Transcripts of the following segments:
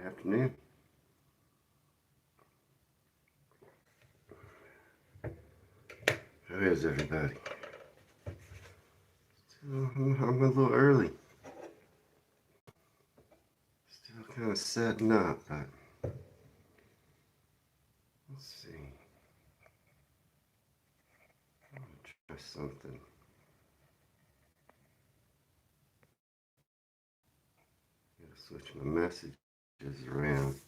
Afternoon. How is everybody? I'm a little early. Still kind of setting up, but let's see. I'm gonna try something. Gotta switch my messages around.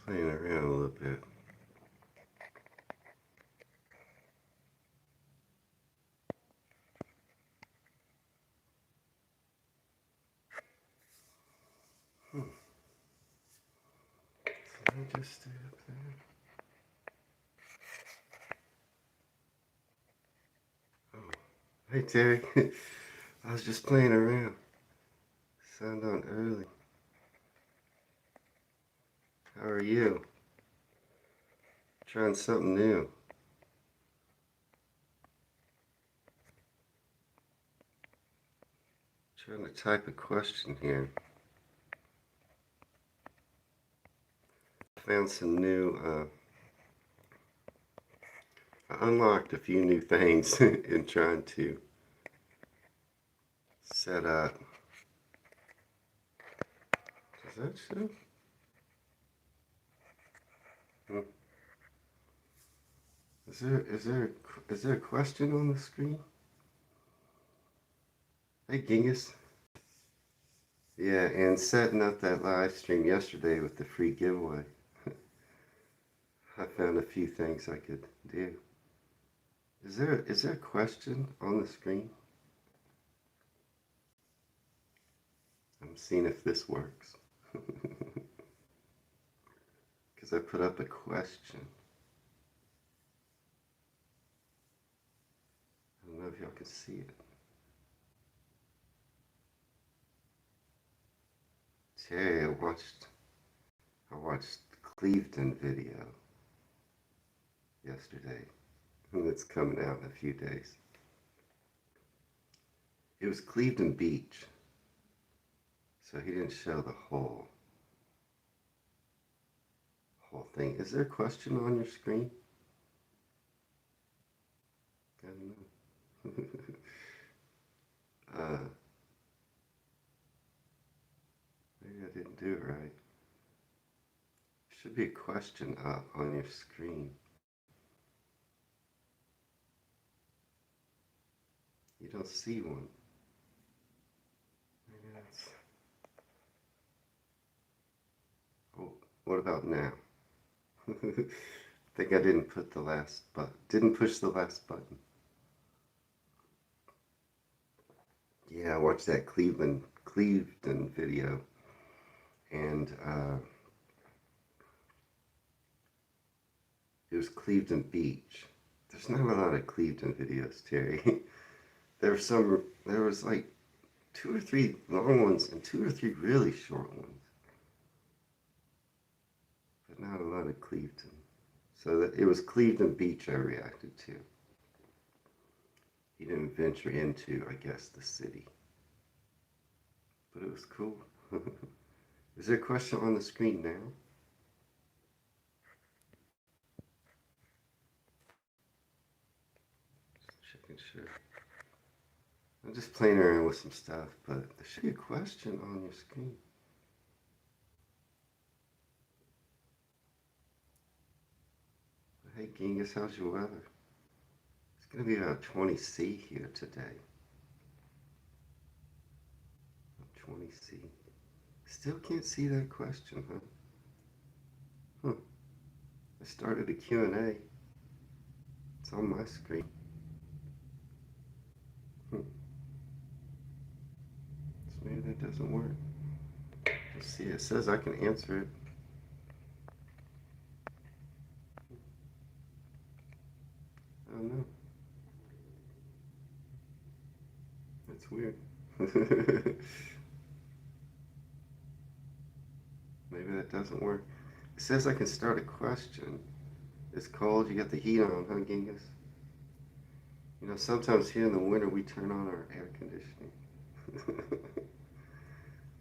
Playing around a little bit. Can I just stay up there? Oh, hey Terry. I was just playing around. Signed on early. How are you? Trying something new. Trying to type a question here. Found some new, I unlocked a few new things in trying to set up. Does that show? Hmm. Is there a question on the screen? Hey Genghis. Yeah, and setting up that live stream yesterday with the free giveaway. I found a few things I could do. Is there a question on the screen? I'm seeing if this works. Because I put up a question. I don't know if y'all can see it. Terry, I watched the Cleveland video yesterday. It's coming out in a few days. It was Cleveland Beach, so he didn't show the whole thing. Is there a question on your screen? I don't know. Maybe I didn't do it right. Should be a question up on your screen. You don't see one. Maybe that's... Oh, what about now? I think I didn't put the last button. Didn't push the last button. Yeah, I watched that Cleveland video, and it was Cleveland Beach. There's not a lot of Cleveland videos, Terry. There was like 2 or 3 long ones and 2 or 3 really short ones, but not a lot of Cleveland. So it was Cleveland Beach I reacted to. He didn't venture into, I guess, the city, but it was cool. Is there a question on the screen now? Just checking sure. I'm just playing around with some stuff, but there should be a question on your screen. Hey Genghis, how's your weather? It's going to be about 20°C here today. 20°C. Still can't see that question, huh? Huh. I started a Q&A. It's on my screen. it doesn't work. Let's see, it says I can answer it. I don't know. That's weird. Maybe that doesn't work. It says I can start a question. It's cold, you got the heat on, huh, Genghis? You know, sometimes here in the winter we turn on our air conditioning.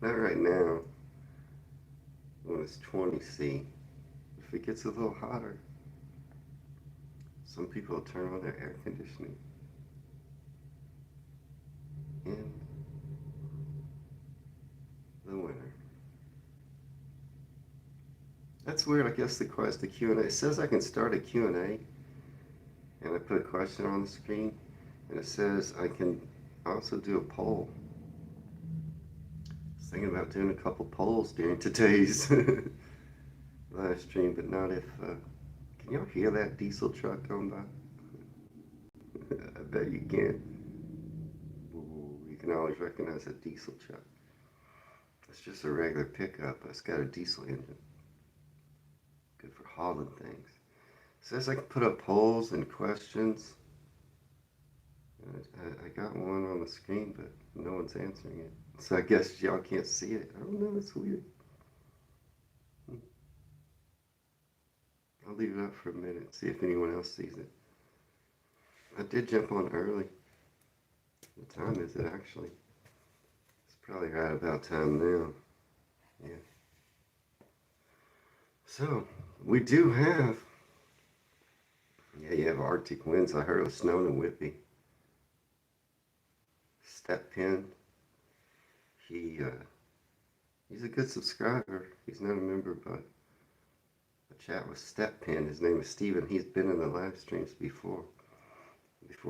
Not right now, when it's 20 C. If it gets a little hotter, some people turn on their air conditioning in the winter. That's weird. I guess the Q&A. It says I can start a Q&A, and I put a question on the screen, and it says I can also do a poll. I was thinking about doing a couple polls during today's live stream, but not if. Can y'all hear that diesel truck going by? I bet you can. Ooh, you can always recognize a diesel truck. It's just a regular pickup, but it's got a diesel engine. Good for hauling things. It says I can put up polls and questions. I got one on the screen, but no one's answering it. So I guess y'all can't see it. I don't know, it's weird. I'll leave it up for a minute, see if anyone else sees it. I did jump on early. What time is it actually? It's probably right about time now. Yeah. So, we do have, you have Arctic winds. I heard it was snowing in Whitby. Step Pin, he's a good subscriber. He's not a member, but I chat with Step Pin. His name is Steven. He's been in the live streams before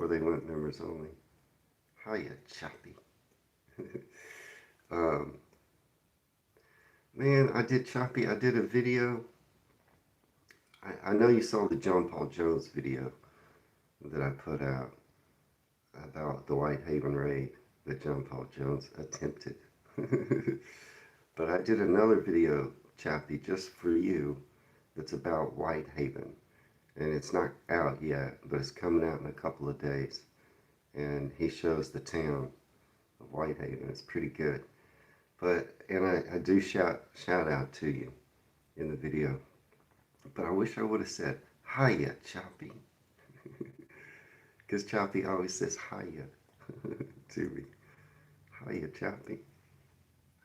they went members only. Hiya, Choppy. Man, I did a video. I know you saw the John Paul Jones video that I put out about the Whitehaven raid that John Paul Jones attempted. But I did another video, Chappie, just for you, that's about Whitehaven. And it's not out yet, but it's coming out in a couple of days. And he shows the town of Whitehaven. It's pretty good. And I do shout out to you in the video. But I wish I would have said, hiya, Choppy. Because Choppy always says hiya to me. Hiya, Choppy.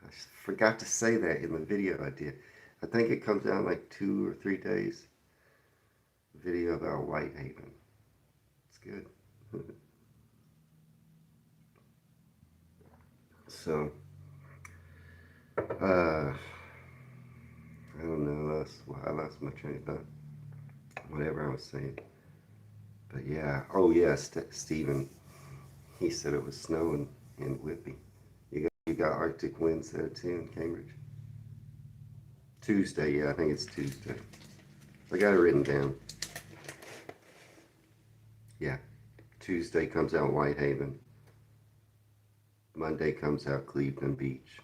I forgot to say that in the video I did. I think it comes out in like 2 or 3 days. Video about Whitehaven. It's good. So, I don't know. I lost my train of thought. Whatever I was saying. But yeah. Oh yeah, Stephen. He said it was snowing in Whitby. You got Arctic winds there too in Cambridge. Tuesday, yeah, I think it's Tuesday. I got it written down. Yeah. Tuesday comes out Whitehaven. Monday comes out Cleveland Beach.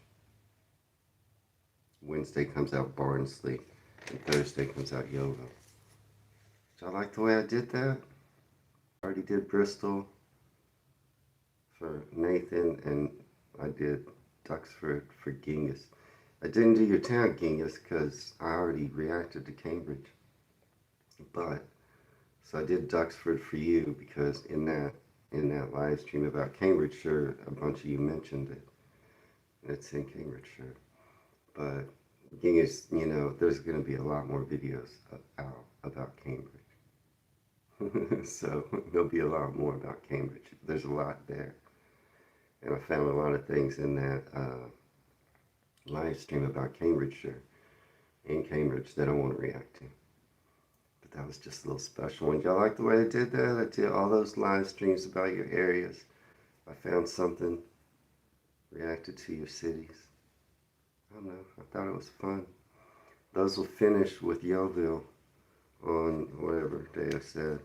Wednesday comes out Barnsley. And Thursday comes out Yeovil. So I like the way I did that. I already did Bristol for Nathan, and I did Duxford for Genghis. I didn't do your town, Genghis, because I already reacted to Cambridge. But, so I did Duxford for you, because in that live stream about Cambridgeshire, a bunch of you mentioned it. And it's in Cambridgeshire. But, Genghis, you know, there's going to be a lot more videos out about Cambridge. So, there'll be a lot more about Cambridge. There's a lot there. And I found a lot of things in that live stream about Cambridgeshire in Cambridge that I want to react to. But that was just a little special one. Y'all like the way I did that? I did all those live streams about your areas. I found something, reacted to your cities. I don't know. I thought it was fun. Those will finish with Yeovil on whatever day I said,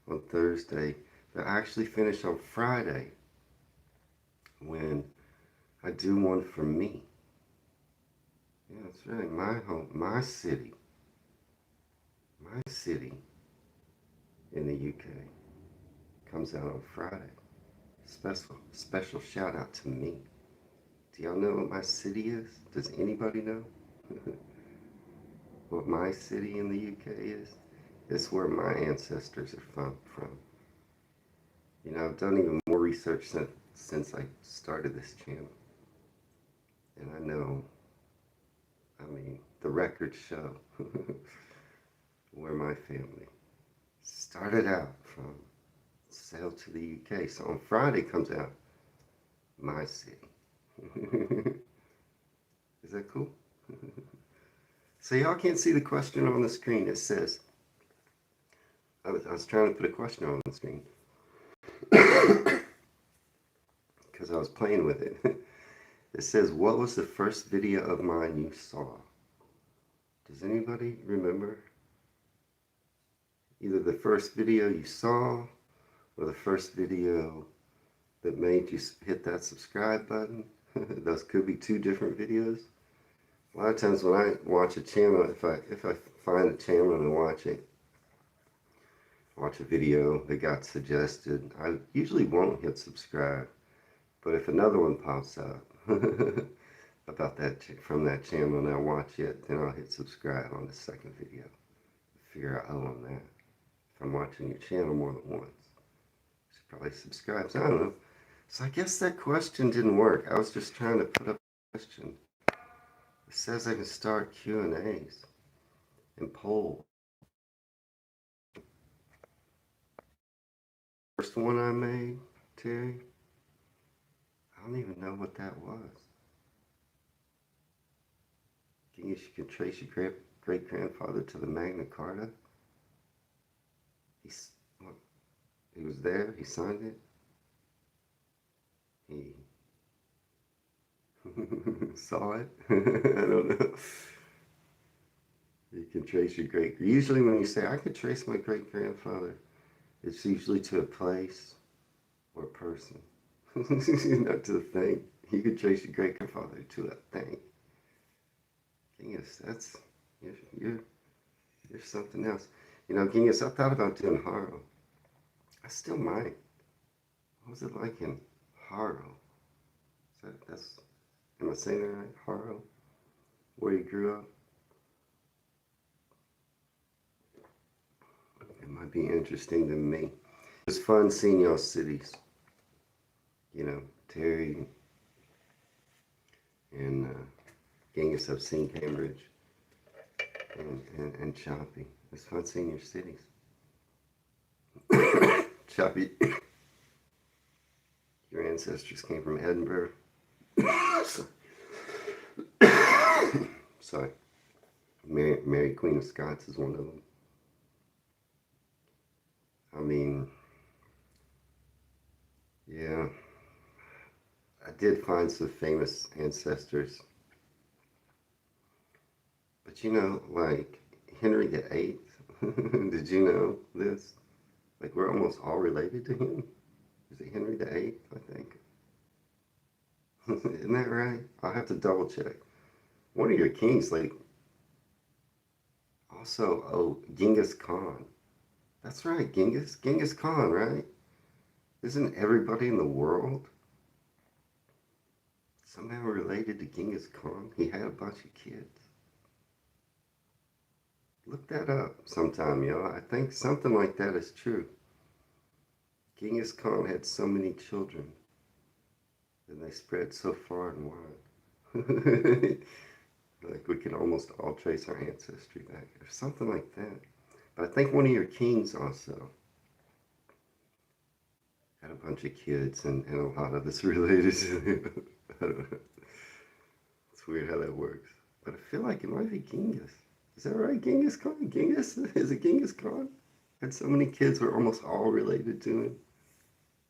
on Thursday. They'll actually finish on Friday when I do one for me. Yeah, that's right. My home, my city in the UK comes out on Friday. Special shout out to me. Do y'all know what my city is? Does anybody know what my city in the UK is? It's where my ancestors are from. You know, I've done even more research since I started this channel. And I know, I mean, the records show where my family started out from. Sailed to the UK. So on Friday comes out my city. Is that cool? So y'all can't see the question on the screen. It says, I was trying to put a question on the screen because I was playing with it. It says, what was the first video of mine you saw? Does anybody remember? Either the first video you saw or the first video that made you hit that subscribe button. Those could be two different videos. A lot of times when I watch a channel, if I find a channel and watch a video that got suggested, I usually won't hit subscribe. But if another one pops up about that from that channel and I watch it, then I'll hit subscribe on the second video. Figure out, oh, on that. If I'm watching your channel more than once, you should probably subscribe. So I don't know. So I guess that question didn't work. I was just trying to put up a question. It says I can start Q&As and poll. First one I made, Terry, I don't even know what that was. You can trace your great-grandfather to the Magna Carta. He was there, he signed it. He saw it. I don't know. You can trace your usually when you say, I could trace my great-grandfather, it's usually to a place or a person. Not to the thing. You could trace your great-grandfather to a thing. Genghis, you're something else. You know, Genghis, I thought about doing Harrow. I still might. What was it like in Harrow? Am I saying that right? Harrow? Where you grew up? It might be interesting to me. It was fun seeing y'all cities. You know, Terry and Genghis, I've seen Cambridge and Choppy. It's fun seeing your cities. Choppy, your ancestors came from Edinburgh. Sorry. Mary Queen of Scots is one of them. I mean, yeah, I did find some famous ancestors. But you know, like Henry VIII, did you know this? Like we're almost all related to him. Is it Henry VIII, I think? Isn't that right? I'll have to double check. One of your kings, like, also, oh, Genghis Khan. That's right, Genghis Khan, right? Isn't everybody in the world somehow related to Genghis Khan? He had a bunch of kids. Look that up sometime, y'all. I think something like that is true. Genghis Khan had so many children, and they spread so far and wide. Like we can almost all trace our ancestry back, or something like that. But I think one of your kings also had a bunch of kids, and a lot of us related to him. I don't know. It's weird how that works. But I feel like it might be Genghis. Is that right? Genghis Khan? Genghis? Is it Genghis Khan? Had so many kids, we're almost all related to him.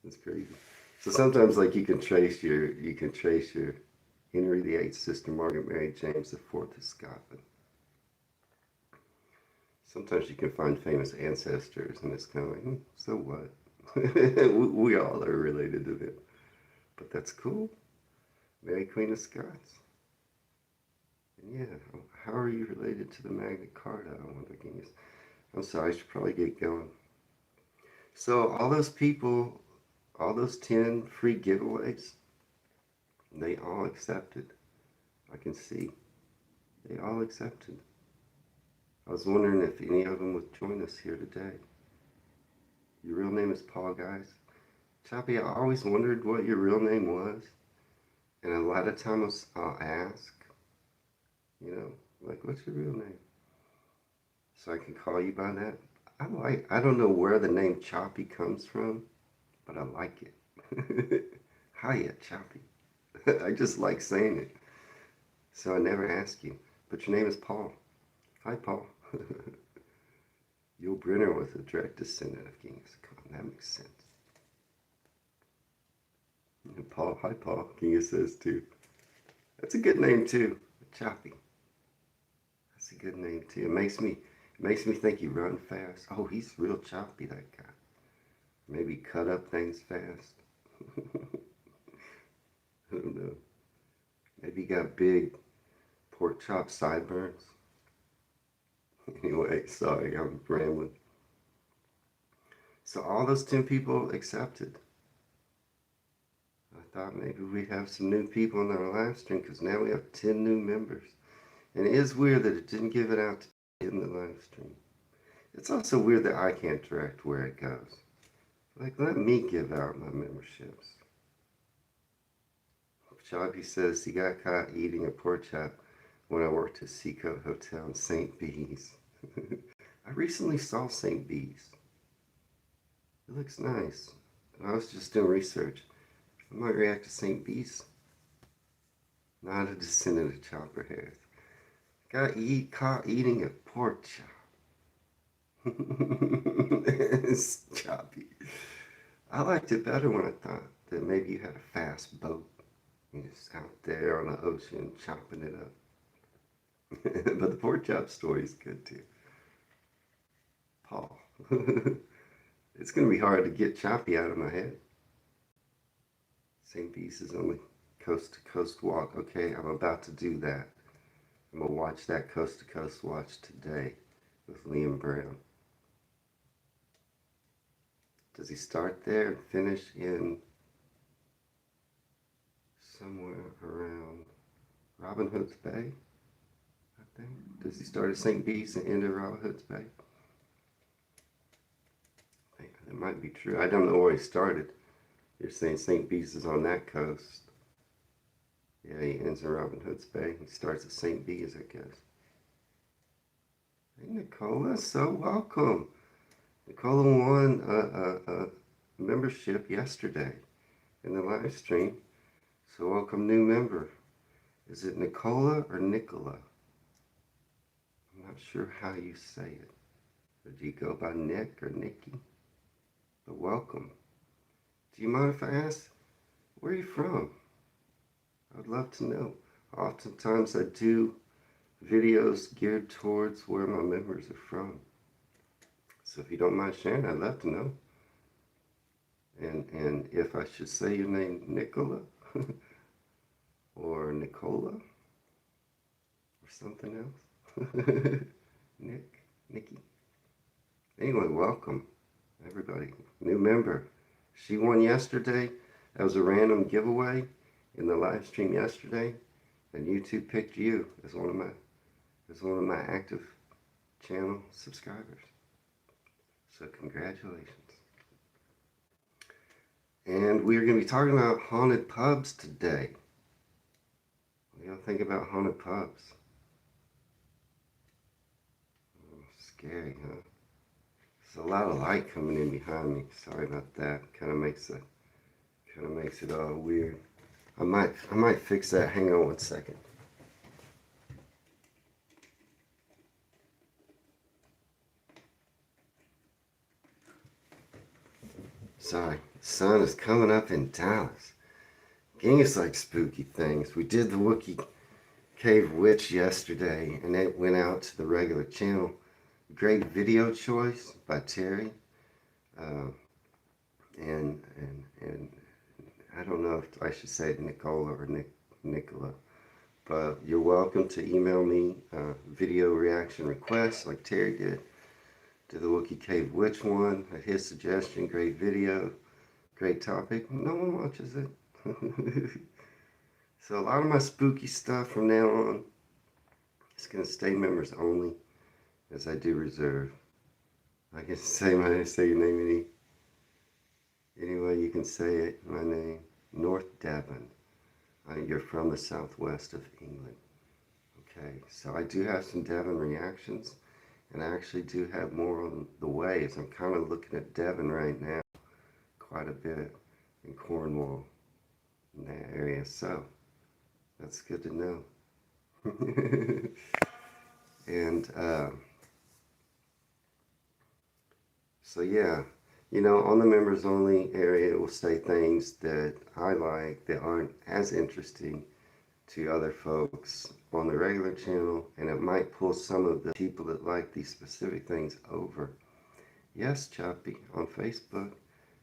That's crazy. So sometimes, like, you can trace your Henry VIII's sister Margaret married James IV of Scotland. Sometimes you can find famous ancestors, and it's kind of like, so what? We all are related to them. But that's cool. Mary Queen of Scots. And yeah, how are you related to the Magna Carta? I wonder, Genghis. I'm sorry, I should probably get going. So all those people, all those 10 free giveaways, they all accepted. I can see. They all accepted. I was wondering if any of them would join us here today. Your real name is Paul, guys. Choppy, I always wondered what your real name was. And a lot of times I'll ask, like, what's your real name? So I can call you by that. I don't know where the name Choppy comes from, but I like it. Hiya, Choppy. I just like saying it. So I never ask you. But your name is Paul. Hi, Paul. Yul Brynner was a direct descendant of Genghis Khan. That makes sense. And Paul, hi, Paul. Genghis says too. That's a good name too. Choppy. That's a good name too. It makes me think you run fast. Oh, he's real choppy, that guy. Maybe cut up things fast. I don't know. Maybe he got big pork chop sideburns. Anyway, sorry, I'm rambling. So all those 10 people accepted. I thought maybe we'd have some new people in our live stream because now we have 10 new members. And it is weird that it didn't give it out in the live stream. It's also weird that I can't direct where it goes. Like, let me give out my memberships. Choppy says he got caught eating a pork chop when I worked at Seacoast Hotel in St. Bees. I recently saw St. Bees. It looks nice. I was just doing research. I might react to St. Bees. Not a descendant of Chopperheads. Got caught eating a pork chop. It's choppy. I liked it better when I thought that maybe you had a fast boat. You're just out there on the ocean chopping it up. But the pork chop story is good too. Paul. It's going to be hard to get choppy out of my head. St. Bees is only coast to coast walk. Okay, I'm about to do that. I'm going to watch that coast to coast watch today with Liam Brown. Does he start there and finish in somewhere around Robin Hood's Bay? I think. Does he start at St. Bees and end at Robin Hood's Bay? I think that might be true. I don't know where he started. You're saying St. Bees is on that coast. Yeah, he ends in Robin Hood's Bay. He starts at St. Bees, I guess. Hey, Nicola, so welcome. Nicola won a membership yesterday in the live stream. So welcome, new member. Is it Nicola or Nicola? I'm not sure how you say it. Or do you go by Nick or Nikki? But welcome. Do you mind if I ask, where are you from? I'd love to know. Oftentimes I do videos geared towards where my members are from. So if you don't mind sharing, I'd love to know. And if I should say your name Nicola or Nicola or something else. Nikki. Anyway, welcome everybody. New member. She won yesterday. That was a random giveaway in the live stream yesterday, and YouTube picked you as one of my active channel subscribers. So congratulations. And we're going to be talking about haunted pubs today. What do y'all think about haunted pubs? Oh, scary, huh? There's a lot of light coming in behind me. Sorry about that. Kind of makes it all weird. I might fix that. Hang on one second. Sorry, the sun is coming up in Dallas. Genghis likes spooky things. We did the Wookiee Cave Witch yesterday, and it went out to the regular channel. Great video choice by Terry. And I don't know if I should say Nicola or Nick. Nicola. But you're welcome to email me video reaction requests like Terry did to the Wookiee Cave Which One. At his suggestion, great video, great topic. No one watches it. So a lot of my spooky stuff from now on is going to stay members only, as I do reserve. I can say your name any way you can say it. My name, North Devon. You're from the southwest of England. Okay, so I do have some Devon reactions, and I actually do have more on the way, as I'm kind of looking at Devon right now quite a bit in Cornwall, in that area, so that's good to know. And so yeah, you know, on the members only area, it will say things that I like that aren't as interesting to other folks on the regular channel, and it might pull some of the people that like these specific things over. Yes, Choppy, on Facebook,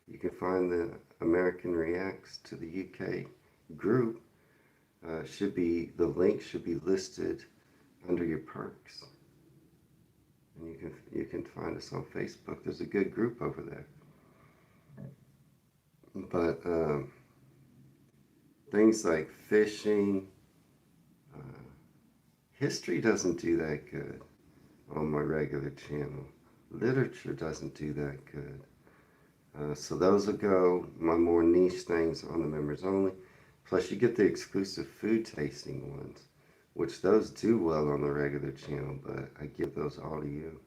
you can find the American Reacts to the UK group. The link should be listed under your perks. And you can find us on Facebook. There's a good group over there. But things like fishing, history doesn't do that good on my regular channel. Literature doesn't do that good. So those will go my more niche things on the members only. Plus you get the exclusive food tasting ones, which those do well on the regular channel, but I give those all to you.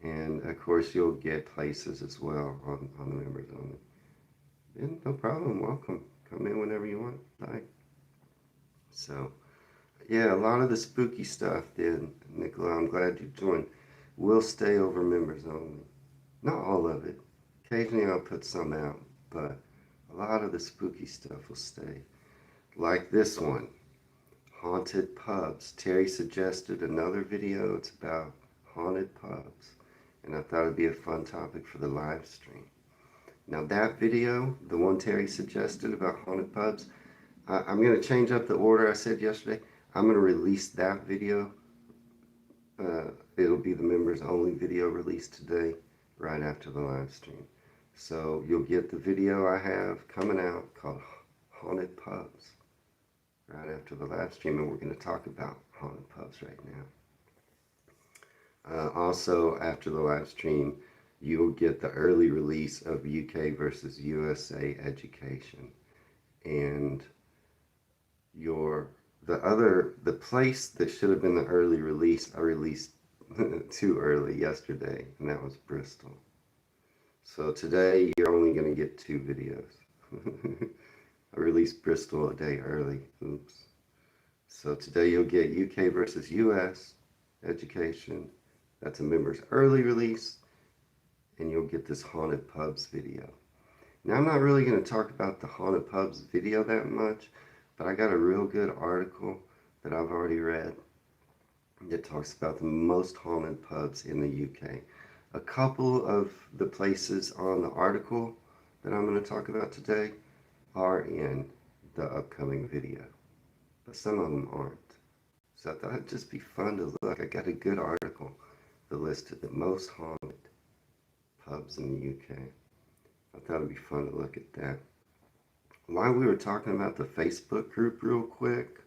And of course you'll get places as well on the members only. And no problem, welcome. Come in whenever you want. Bye. So yeah, a lot of the spooky stuff then, Nicola, I'm glad you joined, will stay over members only. Not all of it. Occasionally I'll put some out, but a lot of the spooky stuff will stay. Like this one, haunted pubs. Terry suggested another video. It's about haunted pubs, and I thought it'd be a fun topic for the live stream. Now that video, the one Terry suggested about haunted pubs, I'm going to change up the order I said yesterday. I'm going to release that video. It'll be the members only video released today, right after the live stream. So you'll get the video I have coming out called Haunted Pubs right after the live stream, and we're going to talk about haunted pubs right now. Also, after the live stream, you'll get the early release of UK versus USA education. And the place that should have been the early release, I released too early yesterday, and that was Bristol. So today, you're only going to get 2 videos. I released Bristol a day early. Oops. So today you'll get UK versus US education. That's a members early release. And you'll get this haunted pubs video. Now I'm not really going to talk about the haunted pubs video that much, but I got a real good article that I've already read that talks about the most haunted pubs in the UK. A couple of the places on the article that I'm going to talk about today are in the upcoming video, but some of them aren't. So I thought it'd just be fun to look. I got a good article that listed the most haunted pubs in the UK. I thought it'd be fun to look at that. While we were talking about the Facebook group real quick,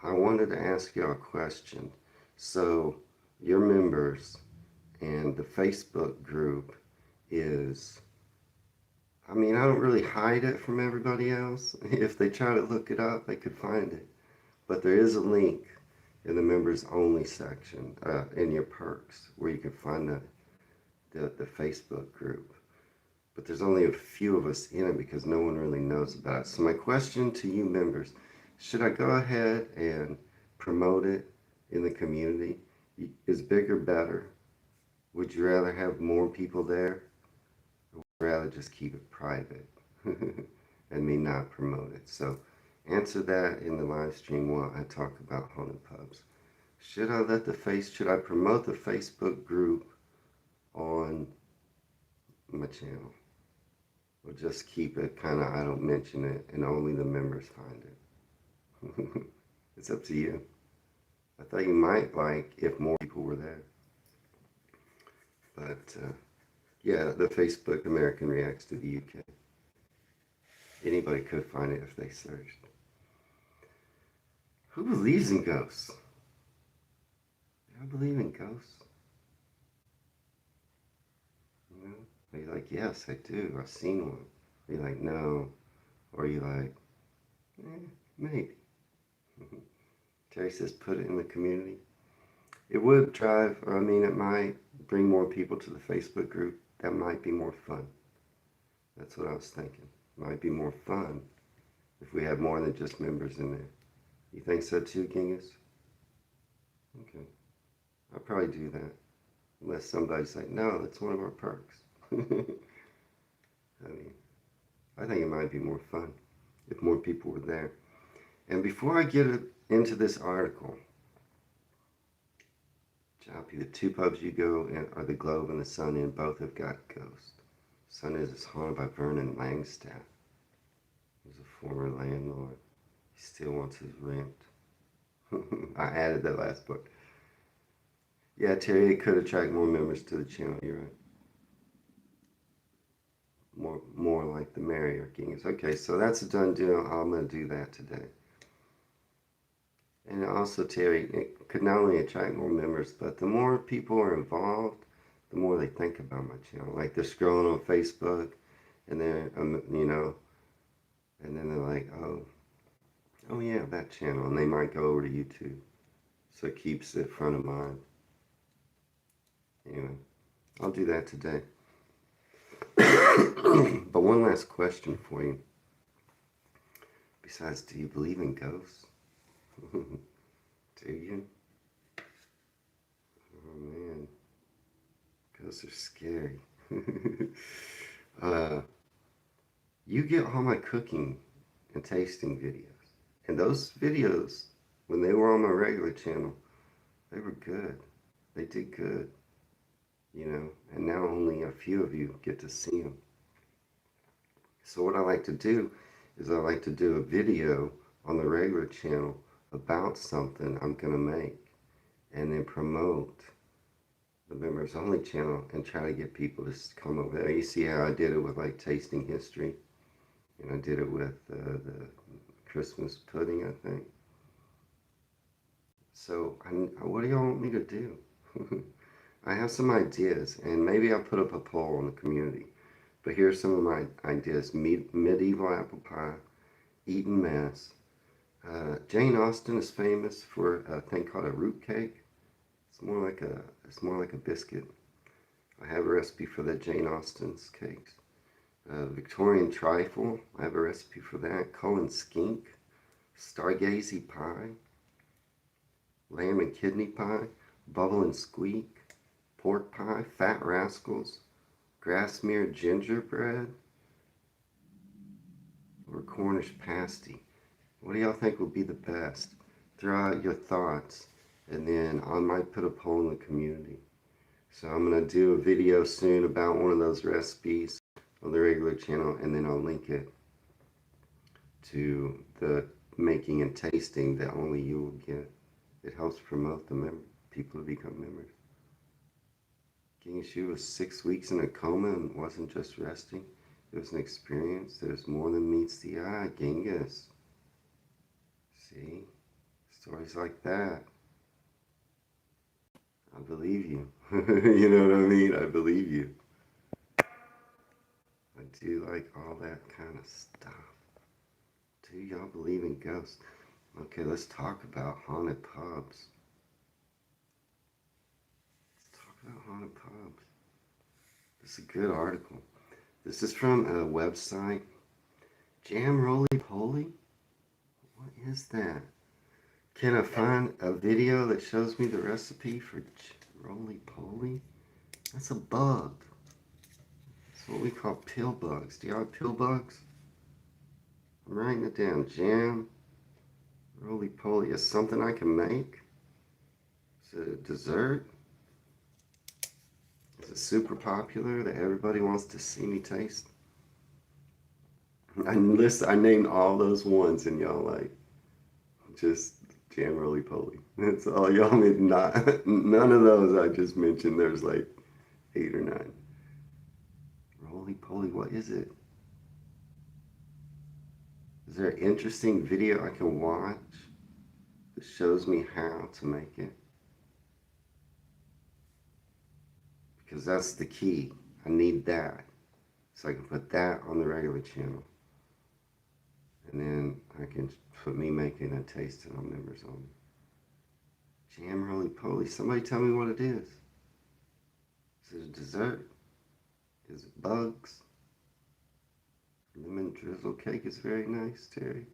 I wanted to ask y'all a question. So your members and the Facebook group is, I mean, I don't really hide it from everybody else. If they try to look it up, they could find it. But there is a link in the members only section in your perks where you can find the Facebook group. But there's only a few of us in it because no one really knows about it. So my question to you members, should I go ahead and promote it in the community? Is bigger better? Would you rather have more people there? Or would you rather just keep it private and me not promote it? So answer that in the live stream while I talk about haunted pubs. Should I promote the Facebook group on my channel? Or just keep it kind of, I don't mention it and only the members find it? It's up to you. I thought you might like if more people were there. But yeah, the Facebook American Reacts to the UK. Anybody could find it if they searched. Who believes in ghosts? Do I believe in ghosts? You know? Are you like, yes, I do. I've seen one. Are you like, no? Or are you like, maybe? Terry says, put it in the community. It would drive, I mean, it might bring more people to the Facebook group. That might be more fun. That's what I was thinking. Might be more fun if we had more than just members in there. You think so too, Genghis? Okay. I'll probably do that. Unless somebody's like, no, that's one of our perks. I mean, I think it might be more fun if more people were there. And before I get into this article, Joppy, the two pubs you go in are the Globe and the Sun Inn. Both have got ghosts. Sun Inn is haunted by Vernon Langstaff. He's a former landlord. He still wants his rent. I added that last book. Yeah, Terry, it could attract more members to the channel. You're right. More like the merrier, Kings. Okay, so that's a done deal. I'm going to do that today. And also, Terry, it could not only attract more members, but the more people are involved, the more they think about my channel. Like they're scrolling on Facebook, and they're, you know, and then they're like, oh yeah, that channel, and they might go over to YouTube. So it keeps it front of mind. Anyway, I'll do that today. But one last question for you. Besides, do you believe in ghosts? Do you? Oh man, ghosts are scary. You get all my cooking and tasting videos. And those videos, when they were on my regular channel, they were good. They did good. You know, and now only a few of you get to see them. So what I like to do is I like to do a video on the regular channel about something I'm going to make and then promote the members only channel and try to get people to come over there. You see how I did it with like tasting history, and I did it with the Christmas pudding, I think. So what do y'all want me to do? I have some ideas, and maybe I'll put up a poll in the community. But here's some of my ideas. Medieval apple pie, Eton, Mass. Jane Austen is famous for a thing called a root cake. It's more like a biscuit. I have a recipe for the Jane Austen's cakes. Victorian trifle, I have a recipe for that. Cullen skink, stargazy pie, lamb and kidney pie, bubble and squeak, pork pie, fat rascals, grass-smeared gingerbread, or Cornish pasty. What do y'all think would be the best? Throw out your thoughts, and then I might put a poll in the community. So I'm going to do a video soon about one of those recipes on the regular channel, and then I'll link it to the making and tasting that only you will get. It helps promote the people to become members. She was 6 weeks in a coma and wasn't just resting. It was an experience. There's more than meets the eye, Genghis. See? Stories like that. I believe you. You know what I mean? I believe you. I do like all that kind of stuff. Do y'all believe in ghosts? Okay, let's talk about haunted pubs. Haunted pubs. This is a good article. This is from a website. Jam Roly Poly? What is that? Can I find a video that shows me the recipe for Roly Poly? That's a bug. That's what we call pill bugs. Do y'all have pill bugs? I'm writing it down. Jam Roly Poly is something I can make. Is it a dessert? Is it super popular that everybody wants to see me taste? I named all those ones and y'all like, Just jam roly poly. That's all y'all made. Not none of those I just mentioned. There's like 8 or 9. Roly poly, what is it? Is there an interesting video I can watch that shows me how to make it? Because that's the key. I need that. So I can put that on the regular channel. And then I can put me making and tasting on members only. Jam roly poly. Somebody tell me what it is. Is it a dessert? Is it bugs? Lemon drizzle cake is very nice, Terry.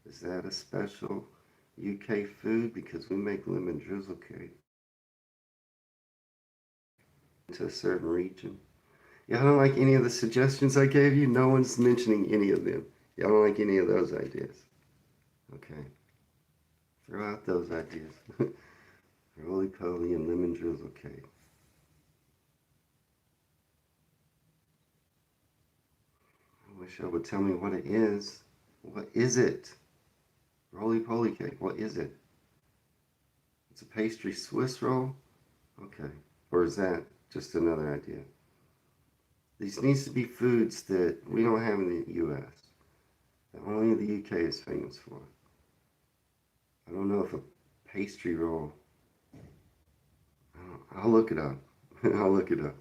Is that a special UK food? Because we make lemon drizzle cake to a certain region. Y'all don't like any of the suggestions I gave you? No one's mentioning any of them. Y'all don't like any of those ideas? Okay. Throw out those ideas. Roly poly and lemon drizzle cake. I wish y'all would tell me what it is. What is it? Roly poly cake. What is it? It's a pastry Swiss roll? Okay. Or is that just another idea? These needs to be foods that we don't have in the US. That only the UK is famous for. I don't know if a pastry roll. I'll look it up. I'll look it up.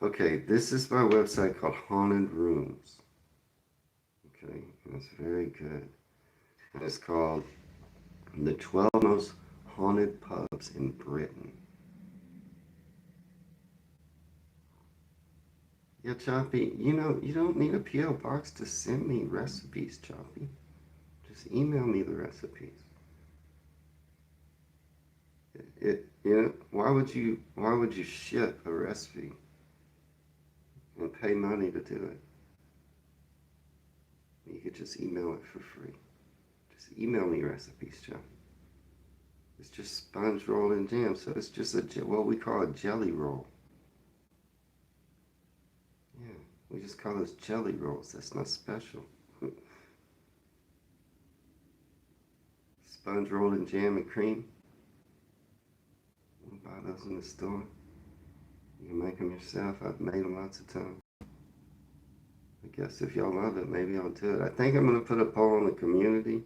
Okay, this is my website called Haunted Rooms. Okay, and it's very good. And it's called The 12 Most Haunted Pubs in Britain. Yeah, Choppy, you know, you don't need a P.O. box to send me recipes, Choppy. Just email me the recipes. Why would you ship a recipe and pay money to do it? You could just email it for free. Just email me recipes, Choppy. It's just sponge rolled in jam, so it's just what we call a jelly roll. Yeah, we just call those jelly rolls. That's not special. Sponge rolled in jam and cream. You can buy those in the store. You can make them yourself. I've made them lots of times. I guess if y'all love it, maybe I'll do it. I think I'm going to put a poll in the community.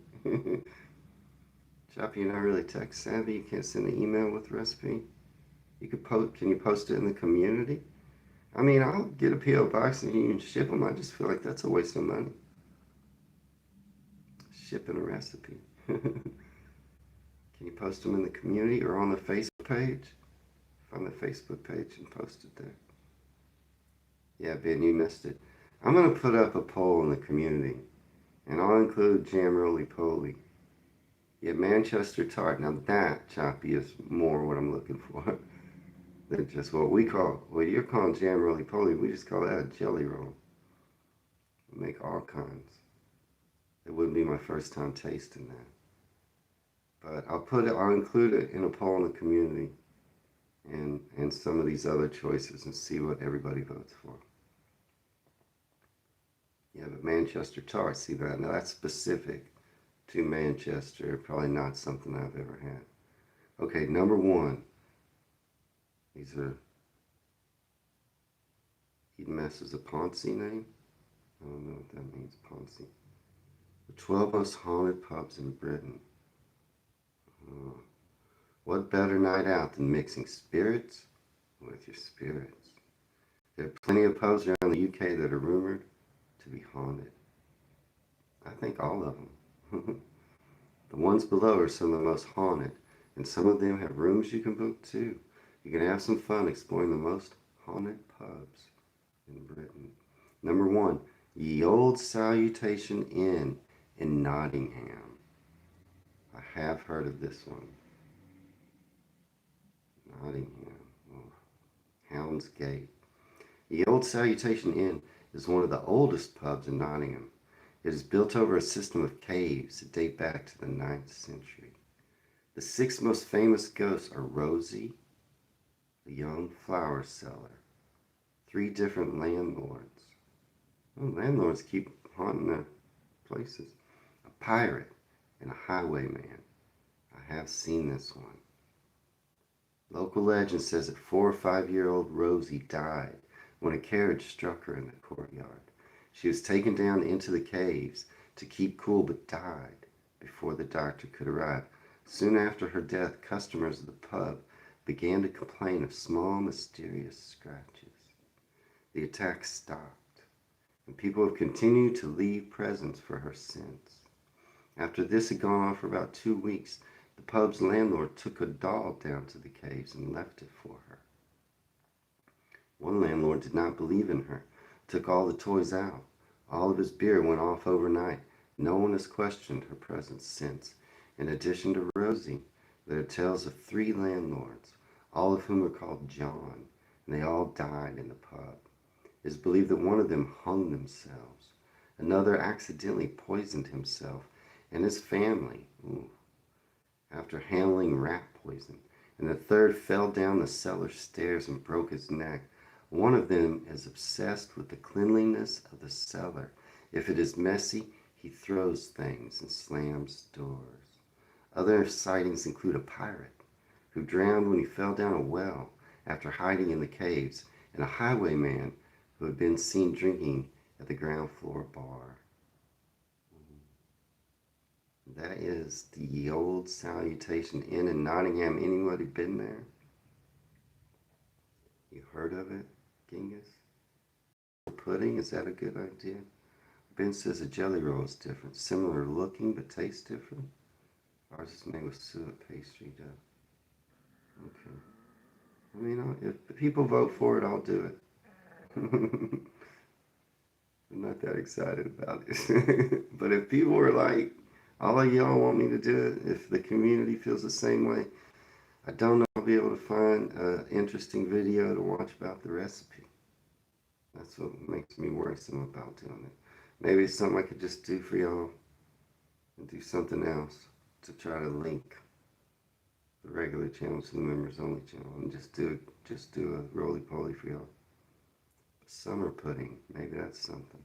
Choppy, you're not really tech savvy. You can't send an email with a recipe. You could can you post it in the community? I mean, I'll get a P.O. box and you can ship them. I just feel like that's a waste of money. Shipping a recipe. Can you post them in the community or on the Facebook page? Find the Facebook page and post it there. Yeah, Ben, you missed it. I'm going to put up a poll in the community, and I'll include jam roly poly. Yeah, Manchester tart. Now that, Choppy, is more what I'm looking for than just what you're calling jam roly poly. We just call that a jelly roll. We make all kinds. It wouldn't be my first time tasting that. But I'll include it in a poll in the community and some of these other choices and see what everybody votes for. Yeah, but Manchester tart, see that? Now that's specific to Manchester, probably not something I've ever had. Okay, number 1. These are, Edmess is a Ponzi name? I don't know what that means, Ponzi. The 12 most haunted pubs in Britain. What better night out than mixing spirits with your spirits? There are plenty of pubs around the UK that are rumored to be haunted. I think all of them. The ones below are some of the most haunted, and some of them have rooms you can book too. You can have some fun exploring the most haunted pubs in Britain. Number 1, Ye Old Salutation Inn in Nottingham. I have heard of this one. Nottingham. Oh, Hound's Gate. The Old Salutation Inn is one of the oldest pubs in Nottingham. It is built over a system of caves that date back to the 9th century. The 6 most famous ghosts are Rosie, the young flower seller, 3 different landlords. Oh, landlords keep haunting their places. A pirate, and a highwayman. I have seen this one. Local legend says that 4 or 5-year-old Rosie died when a carriage struck her in the courtyard. She was taken down into the caves to keep cool but died before the doctor could arrive. Soon after her death, customers of the pub began to complain of small, mysterious scratches. The attack stopped, and people have continued to leave presents for her since. After this had gone on for about 2 weeks, the pub's landlord took a doll down to the caves and left it for her. One landlord did not believe in her, took all the toys out. All of his beer went off overnight. No one has questioned her presence since. In addition to Rosie, there are tales of 3 landlords, all of whom are called John, and they all died in the pub. It is believed that one of them hung themselves. Another accidentally poisoned himself and his family after handling rat poison, and the third fell down the cellar stairs and broke his neck. One of them is obsessed with the cleanliness of the cellar. If it is messy, he throws things and slams doors. Other sightings include a pirate who drowned when he fell down a well after hiding in the caves, and a highwayman who had been seen drinking at the ground floor bar. That is the Ye Olde Salutation Inn in Nottingham. Anybody been there? You heard of it, Genghis? Pudding, is that a good idea? Ben says a jelly roll is different. Similar looking, but tastes different. Ours is made with suet pastry dough. Okay. I mean, if people vote for it, I'll do it. I'm not that excited about it. But if people are like, all of y'all want me to do it, if the community feels the same way, I don't know if I'll be able to find an interesting video to watch about the recipe. That's what makes me worrisome about doing it. Maybe it's something I could just do for y'all and do something else to try to link the regular channel to the members only channel and just do a roly-poly for y'all. Summer pudding, maybe that's something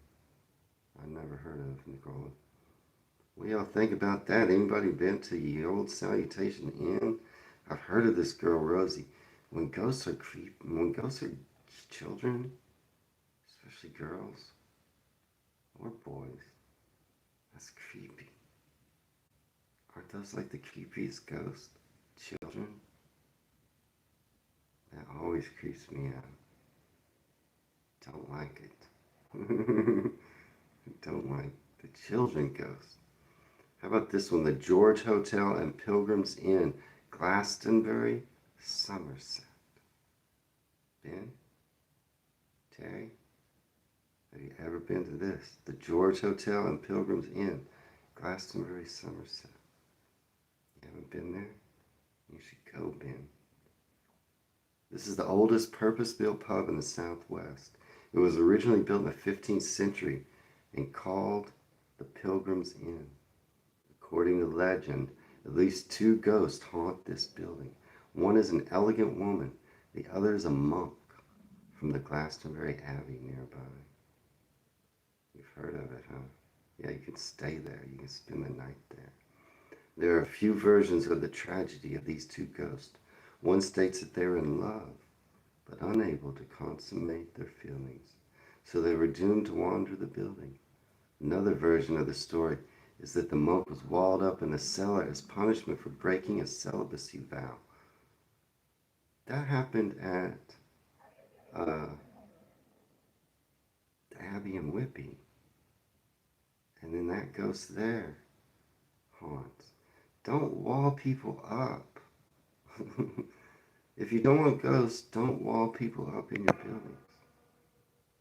I never heard of, Nicola. What do y'all think about that? Anybody been to Ye Olde Salutation Inn? I've heard of this girl, Rosie. When ghosts are children, especially girls or boys, that's creepy. Aren't those like the creepiest ghosts? Children? That always creeps me out. Don't like it. Don't like the children ghosts. How about this one? The George Hotel and Pilgrims Inn, Glastonbury, Somerset. Ben? Terry? Have you ever been to this? The George Hotel and Pilgrims Inn, Glastonbury, Somerset. You haven't been there? You should go, Ben. This is the oldest purpose-built pub in the Southwest. It was originally built in the 15th century and called the Pilgrims Inn. According to legend, at least 2 ghosts haunt this building. One is an elegant woman, the other is a monk from the Glastonbury Abbey nearby. You've heard of it, huh? Yeah, you can stay there. You can spend the night there. There are a few versions of the tragedy of these 2 ghosts. One states that they were in love, but unable to consummate their feelings, so they were doomed to wander the building. Another version of the story is that the monk was walled up in a cellar as punishment for breaking a celibacy vow. That happened at the Abbey in Whitby. And then that ghost there haunts. Don't wall people up. If you don't want ghosts, don't wall people up in your buildings.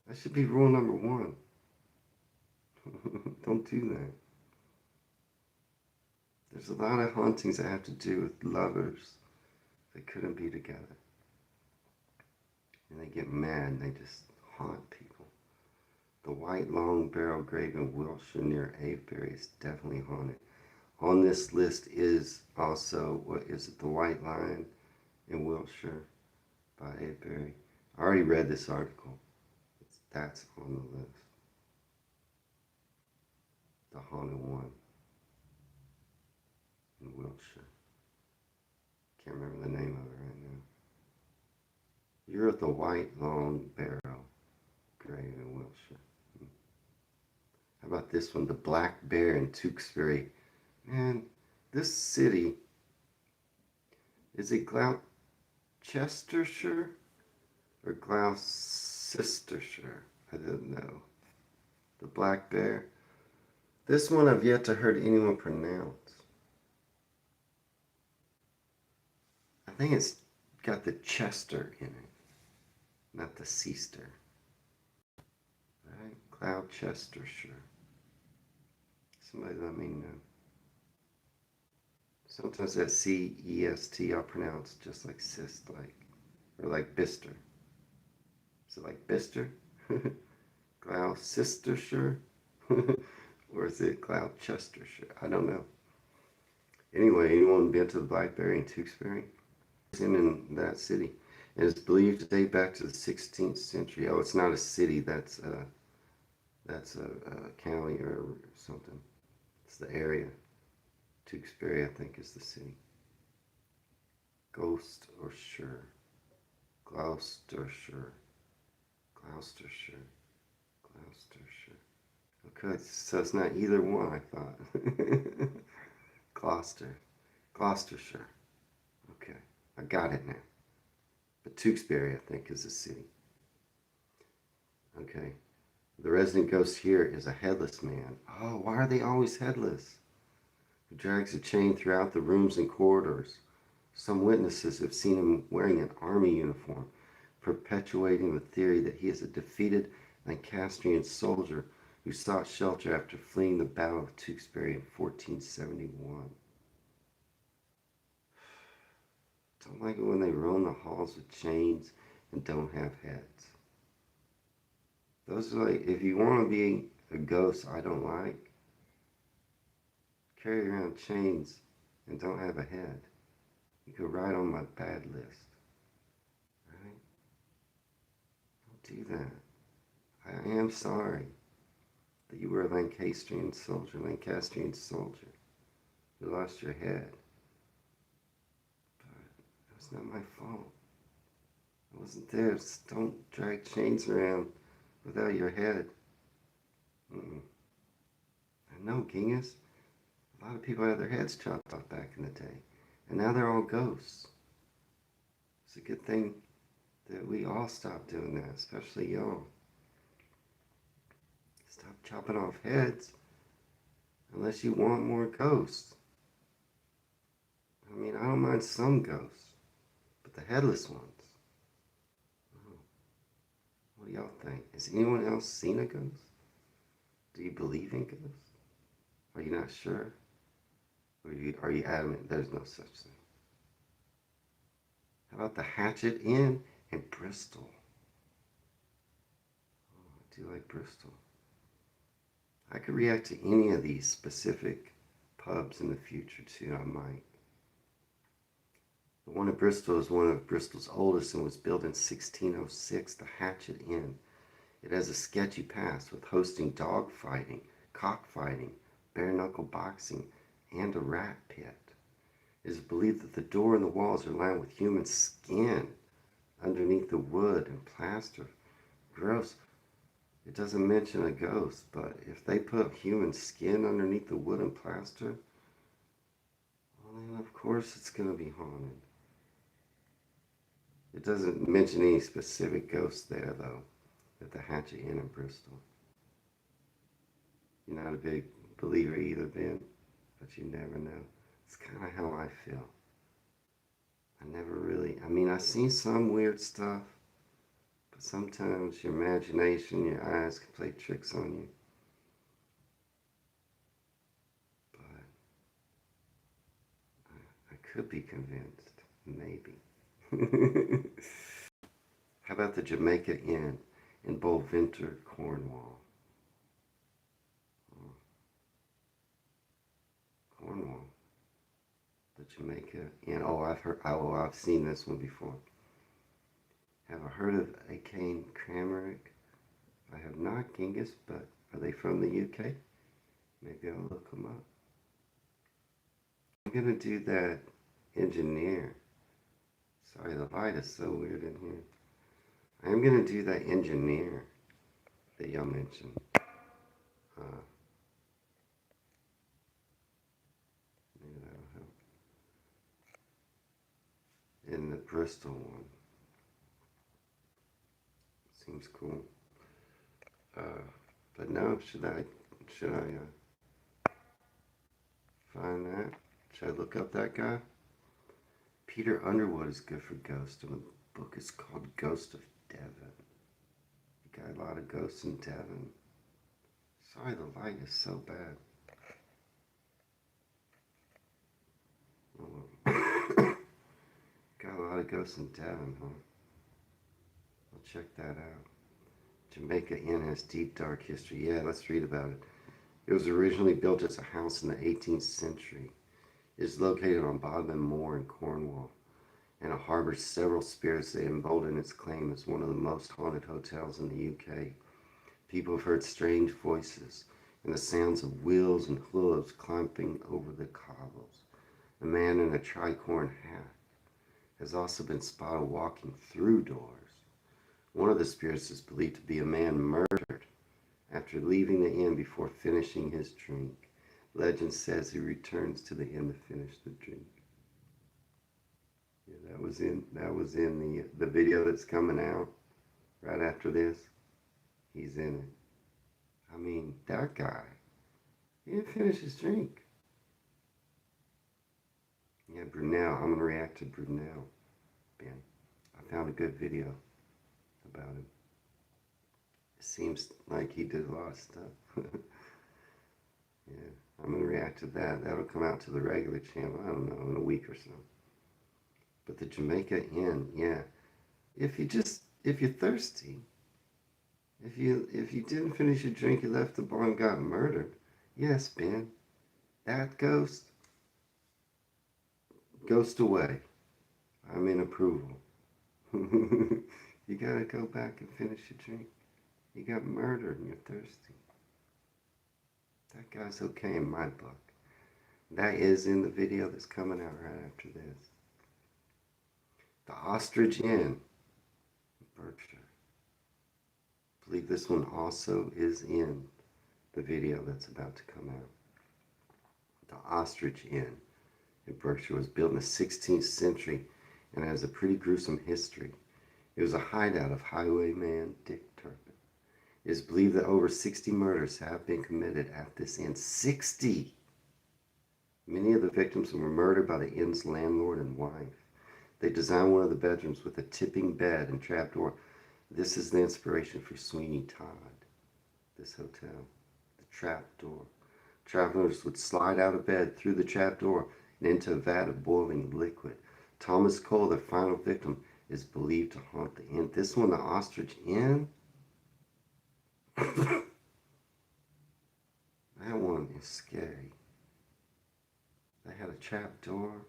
That should be rule number 1. Don't do that. There's a lot of hauntings that have to do with lovers that couldn't be together. And they get mad and they just haunt people. The White Long Barrel Grave in Wiltshire near Avebury is definitely haunted. On this list is also, the White Lion in Wiltshire by Avebury. I already read this article. That's on the list. The haunted one. Wiltshire. Can't remember the name of it right now. You're at the White Long Barrow grave in Wiltshire. How about this one? The Black Bear in Tewkesbury. Man, this city, is it Gloucestershire or Gloucestershire? I don't know. The Black Bear. This one I've yet to heard anyone pronounce. I think it's got the Chester in it, not the Cester. Right? Gloucestershire. Somebody let me know. Sometimes that C-E-S-T I'll pronounce just like cyst, like, or like Bister. Is it like Bister? Gloucestershire? Or is it Gloucestershire? I don't know. Anyway, anyone been to the Blackberry in Tewkesbury? It's in that city. And it's believed to date back to the 16th century. Oh, it's not a city. That's a county or something. It's the area. Tewkesbury, I think, is the city. Ghost or Shire. Gloucestershire. Gloucestershire. Gloucestershire. Okay, so it's not either one, I thought. Gloucestershire. Okay, I got it now. But Tewkesbury, I think, is the city. Okay, the resident ghost here is a headless man. Oh, why are they always headless? Who drags a chain throughout the rooms and corridors. Some witnesses have seen him wearing an army uniform, perpetuating the theory that he is a defeated Lancastrian soldier who sought shelter after fleeing the Battle of Tewkesbury in 1471. Don't like it when they roam the halls with chains and don't have heads. Those are like, if you want to be a ghost I don't like, carry around chains and don't have a head. You go right on my bad list. Right? Don't do that. I am sorry that you were a Lancastrian soldier who lost your head. But it was not my fault. I wasn't there. Just don't drag chains around without your head. I know, Genghis. A lot of people had their heads chopped off back in the day. And now they're all ghosts. It's a good thing that we all stopped doing that, especially y'all. Stop chopping off heads unless you want more ghosts. I mean, I don't mind some ghosts, but the headless ones. Oh, what do y'all think? Has anyone else seen a ghost? Do you believe in ghosts? Are you not sure? Or are you adamant there's no such thing? How about the Hatchet Inn in Bristol? Oh, I do like Bristol. I could react to any of these specific pubs in the future too, I might. The one in Bristol is one of Bristol's oldest and was built in 1606, the Hatchet Inn. It has a sketchy past with hosting dog fighting, cockfighting, bare-knuckle boxing, and a rat pit. It is believed that the door and the walls are lined with human skin underneath the wood and plaster. Gross. It doesn't mention a ghost, but if they put human skin underneath the wood and plaster, well then of course it's going to be haunted. It doesn't mention any specific ghosts there though, at the Hatchet Inn in Bristol. You're not a big believer either, Ben, but you never know. It's kind of how I feel. I've seen some weird stuff, but sometimes your imagination, your eyes can play tricks on you. But I could be convinced, maybe. How about the Jamaica Inn in Bolvinter, Cornwall? Oh. Cornwall. The Jamaica Inn. I've seen this one before. Have I heard of a Kane Cramerick? I have not, Genghis, but are they from the UK? Maybe I'll look them up. I'm gonna do that engineer. Sorry, the light is so weird in here. I'm gonna do that engineer that y'all mentioned. Uh, Maybe that'll help. In the Bristol one. Seems cool. Uh, but no, should I find that? Should I look up that guy? Peter Underwood is good for ghosts, and the book is called Ghost of Devon. You got a lot of ghosts in Devon. Sorry, the light is so bad. Got a lot of ghosts in Devon, huh? I'll check that out. Jamaica Inn has deep, dark history. Yeah, let's read about it. It was originally built as a house in the 18th century. It is located on Bodmin Moor in Cornwall, and it harbors several spirits that embolden its claim as one of the most haunted hotels in the UK. People have heard strange voices and the sounds of wheels and hooves climbing over the cobbles. A man in a tricorn hat has also been spotted walking through doors. One of the spirits is believed to be a man murdered after leaving the inn before finishing his drink. Legend says he returns to the inn to finish the drink. Yeah, that was in the video that's coming out right after this. He's in it. I mean, that guy, he didn't finish his drink. Yeah, Brunel. I'm gonna react to Brunel, Ben. I found a good video about him. It seems like he did a lot of stuff. Yeah, I'm gonna react to that. That'll come out to the regular channel, I don't know, in a week or so. But the Jamaica Inn, yeah. If you're thirsty, if you didn't finish your drink, you left the bar and got murdered. Yes, Ben. That ghost away. I'm in approval. You gotta go back and finish your drink. You got murdered and you're thirsty. That guy's okay in my book. That is in the video that's coming out right after this. The Ostrich Inn, Berkshire. I believe this one also is in the video that's about to come out. The Ostrich Inn in Berkshire was built in the 16th century and has a pretty gruesome history. It was a hideout of highwayman Dick Turpin. It is believed that over 60 murders have been committed at this inn. 60! Many of the victims were murdered by the inn's landlord and wife. They designed one of the bedrooms with a tipping bed and trapdoor. This is the inspiration for Sweeney Todd, this hotel. The trapdoor. Travelers would slide out of bed through the trapdoor and into a vat of boiling liquid. Thomas Cole, the final victim, is believed to haunt the inn. This one, the Ostrich Inn? That one is scary. They had a trapdoor.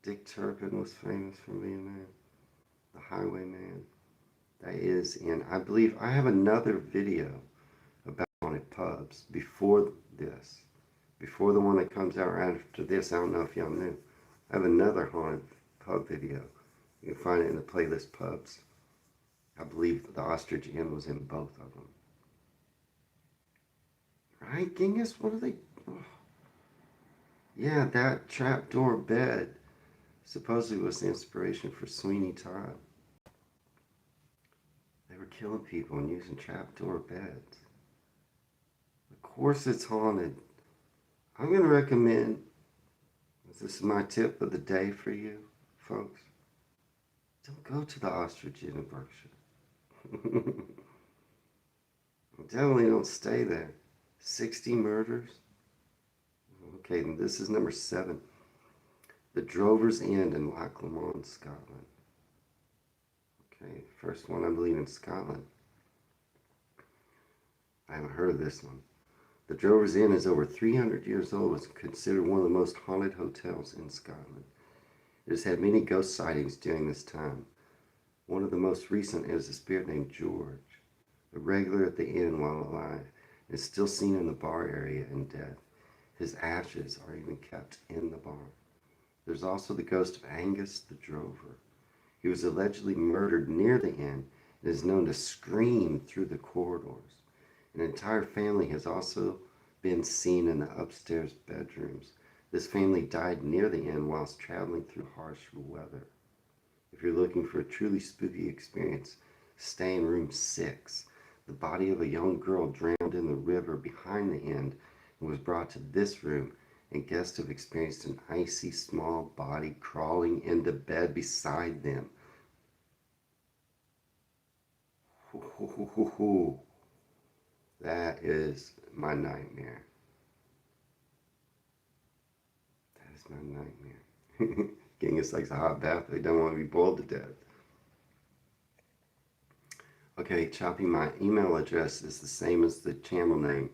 Dick Turpin was famous for being there. The Highwayman. That is in, I believe, I have another video about haunted pubs before this. Before the one that comes out right after this. I don't know if y'all knew. I have another haunted pub video. You can find it in the playlist Pubs. I believe the Ostrich Inn was in both of them. Right, Genghis? What are they? Oh. Yeah, that trapdoor bed supposedly was the inspiration for Sweeney Todd. They were killing people and using trapdoor beds. Of course it's haunted. I'm going to recommend, this is my tip of the day for you, folks. Don't go to the Ostrich Inn in Berkshire. Definitely don't stay there. 60 murders. Okay, this is number 7. The Drover's Inn in Loch Lomond, Scotland. Okay, first one I believe in Scotland. I haven't heard of this one. The Drover's Inn is over 300 years old. It's considered one of the most haunted hotels in Scotland. It has had many ghost sightings during this time. One of the most recent is a spirit named George, a regular at the inn while alive, and is still seen in the bar area in death. His ashes are even kept in the barn. There's also the ghost of Angus the drover. He was allegedly murdered near the inn and is known to scream through the corridors. An entire family has also been seen in the upstairs bedrooms. This family died near the inn whilst traveling through harsh weather. If you're looking for a truly spooky experience, stay in room 6. The body of a young girl drowned in the river behind the inn and was brought to this room, and guests have experienced an icy small body crawling into bed beside them. That is my nightmare. That is my nightmare. Genghis likes a hot bath, but he don't want to be boiled to death. Okay, Choppy, my email address is the same as the channel name,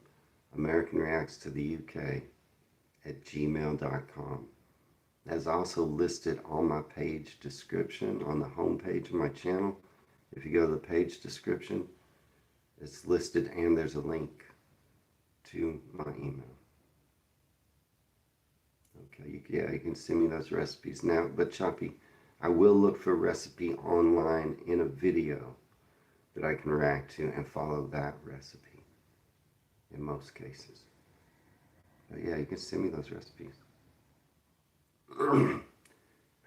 AmericanReactstotheUK @gmail.com. That's also listed on my page description on the home page of my channel. If you go to the page description, it's listed and there's a link to my email. Okay, yeah, you can send me those recipes now. But Choppy, I will look for a recipe online in a video that I can react to and follow that recipe in most cases. But yeah, you can send me those recipes. That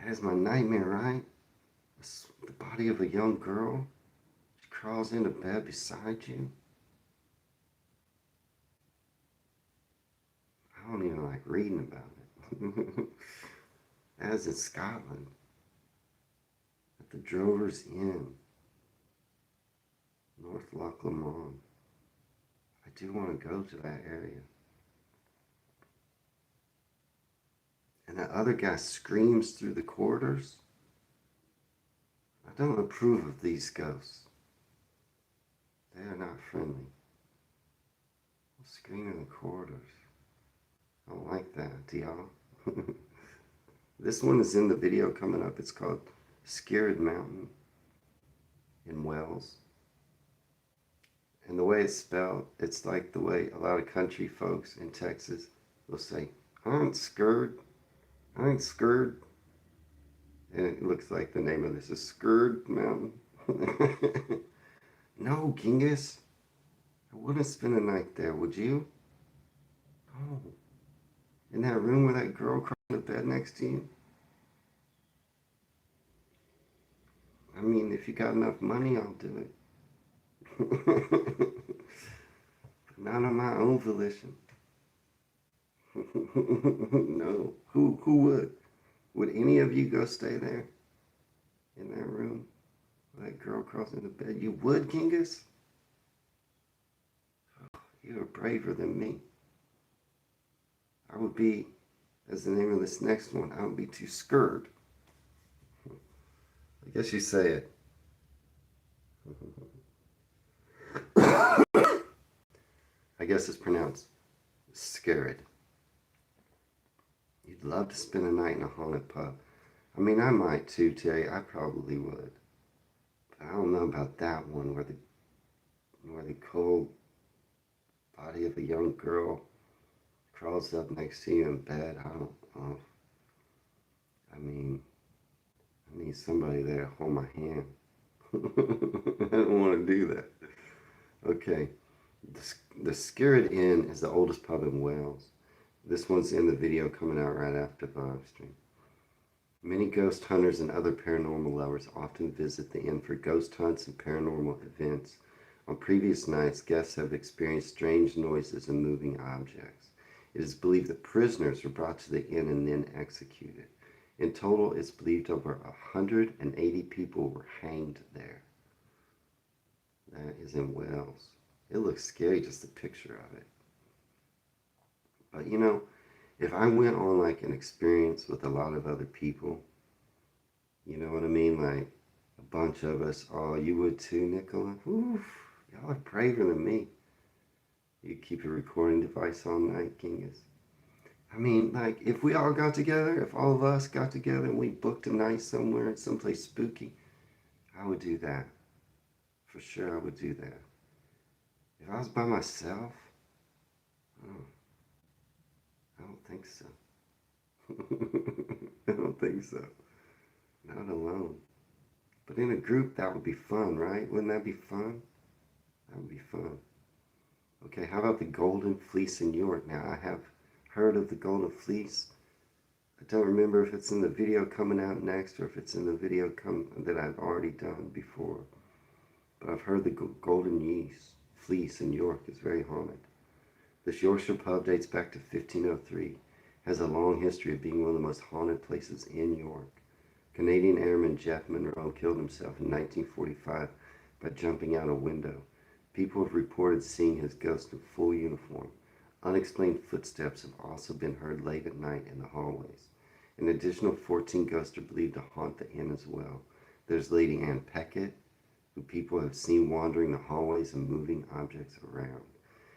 is my nightmare, right? The body of a young girl. She crawls into bed beside you. I don't even like reading about it. That is in Scotland. At the Drover's Inn. North Loch Lomond. I do want to go to that area. And that other guy screams through the corridors. I don't approve of these ghosts. They are not friendly. They'll scream in the corridors. I don't like that, do y'all? This one is in the video coming up. It's called Scared Mountain in Wales. And the way it's spelled, it's like the way a lot of country folks in Texas will say, I ain't scared. I ain't scared. And it looks like the name of this is Scared Mountain. No, Genghis. I wouldn't spend a night there, would you? No. In that room with that girl crawling in the bed next to you? I mean, if you got enough money, I'll do it. But not on my own volition. No. Who would? Would any of you go stay there? In that room? Where that girl crawls into bed? You would, Genghis? Oh, you're braver than me. I would be, as the name of this next one, I would be too scared. I guess you say it. I guess it's pronounced scared. You'd love to spend a night in a haunted pub. I mean, I might too, Terry. I probably would. But I don't know about that one where the cold body of a young girl crawls up next to you in bed. I don't know. I mean, I need somebody there to hold my hand. I don't want to do that. Okay. The Scared Inn is the oldest pub in Wales. This one's in the video coming out right after the live stream. Many ghost hunters and other paranormal lovers often visit the inn for ghost hunts and paranormal events. On previous nights, guests have experienced strange noises and moving objects. It is believed that prisoners were brought to the inn and then executed. In total, it's believed over 180 people were hanged there. That is in Wales. It looks scary, just a picture of it. But you know, if I went on like an experience with a lot of other people, you know what I mean? Like a bunch of us, oh, you would too, Nicola? Oof, y'all are braver than me. You keep a recording device all night, Genghis. I mean, like, if we all got together, if all of us got together and we booked a night somewhere, someplace spooky, I would do that. For sure, I would do that. If I was by myself, think so. I don't think so. Not alone. But in a group, that would be fun, right? Wouldn't that be fun? That would be fun. Okay, how about the Golden Fleece in York? Now, I have heard of the Golden Fleece. I don't remember if it's in the video coming out next or if it's in the video that I've already done before. But I've heard the Golden Fleece in York is very haunted. This Yorkshire pub dates back to 1503, has a long history of being one of the most haunted places in York. Canadian airman Jeff Monroe killed himself in 1945 by jumping out a window. People have reported seeing his ghost in full uniform. Unexplained footsteps have also been heard late at night in the hallways. An additional 14 ghosts are believed to haunt the inn as well. There's Lady Ann Peckett, who people have seen wandering the hallways and moving objects around.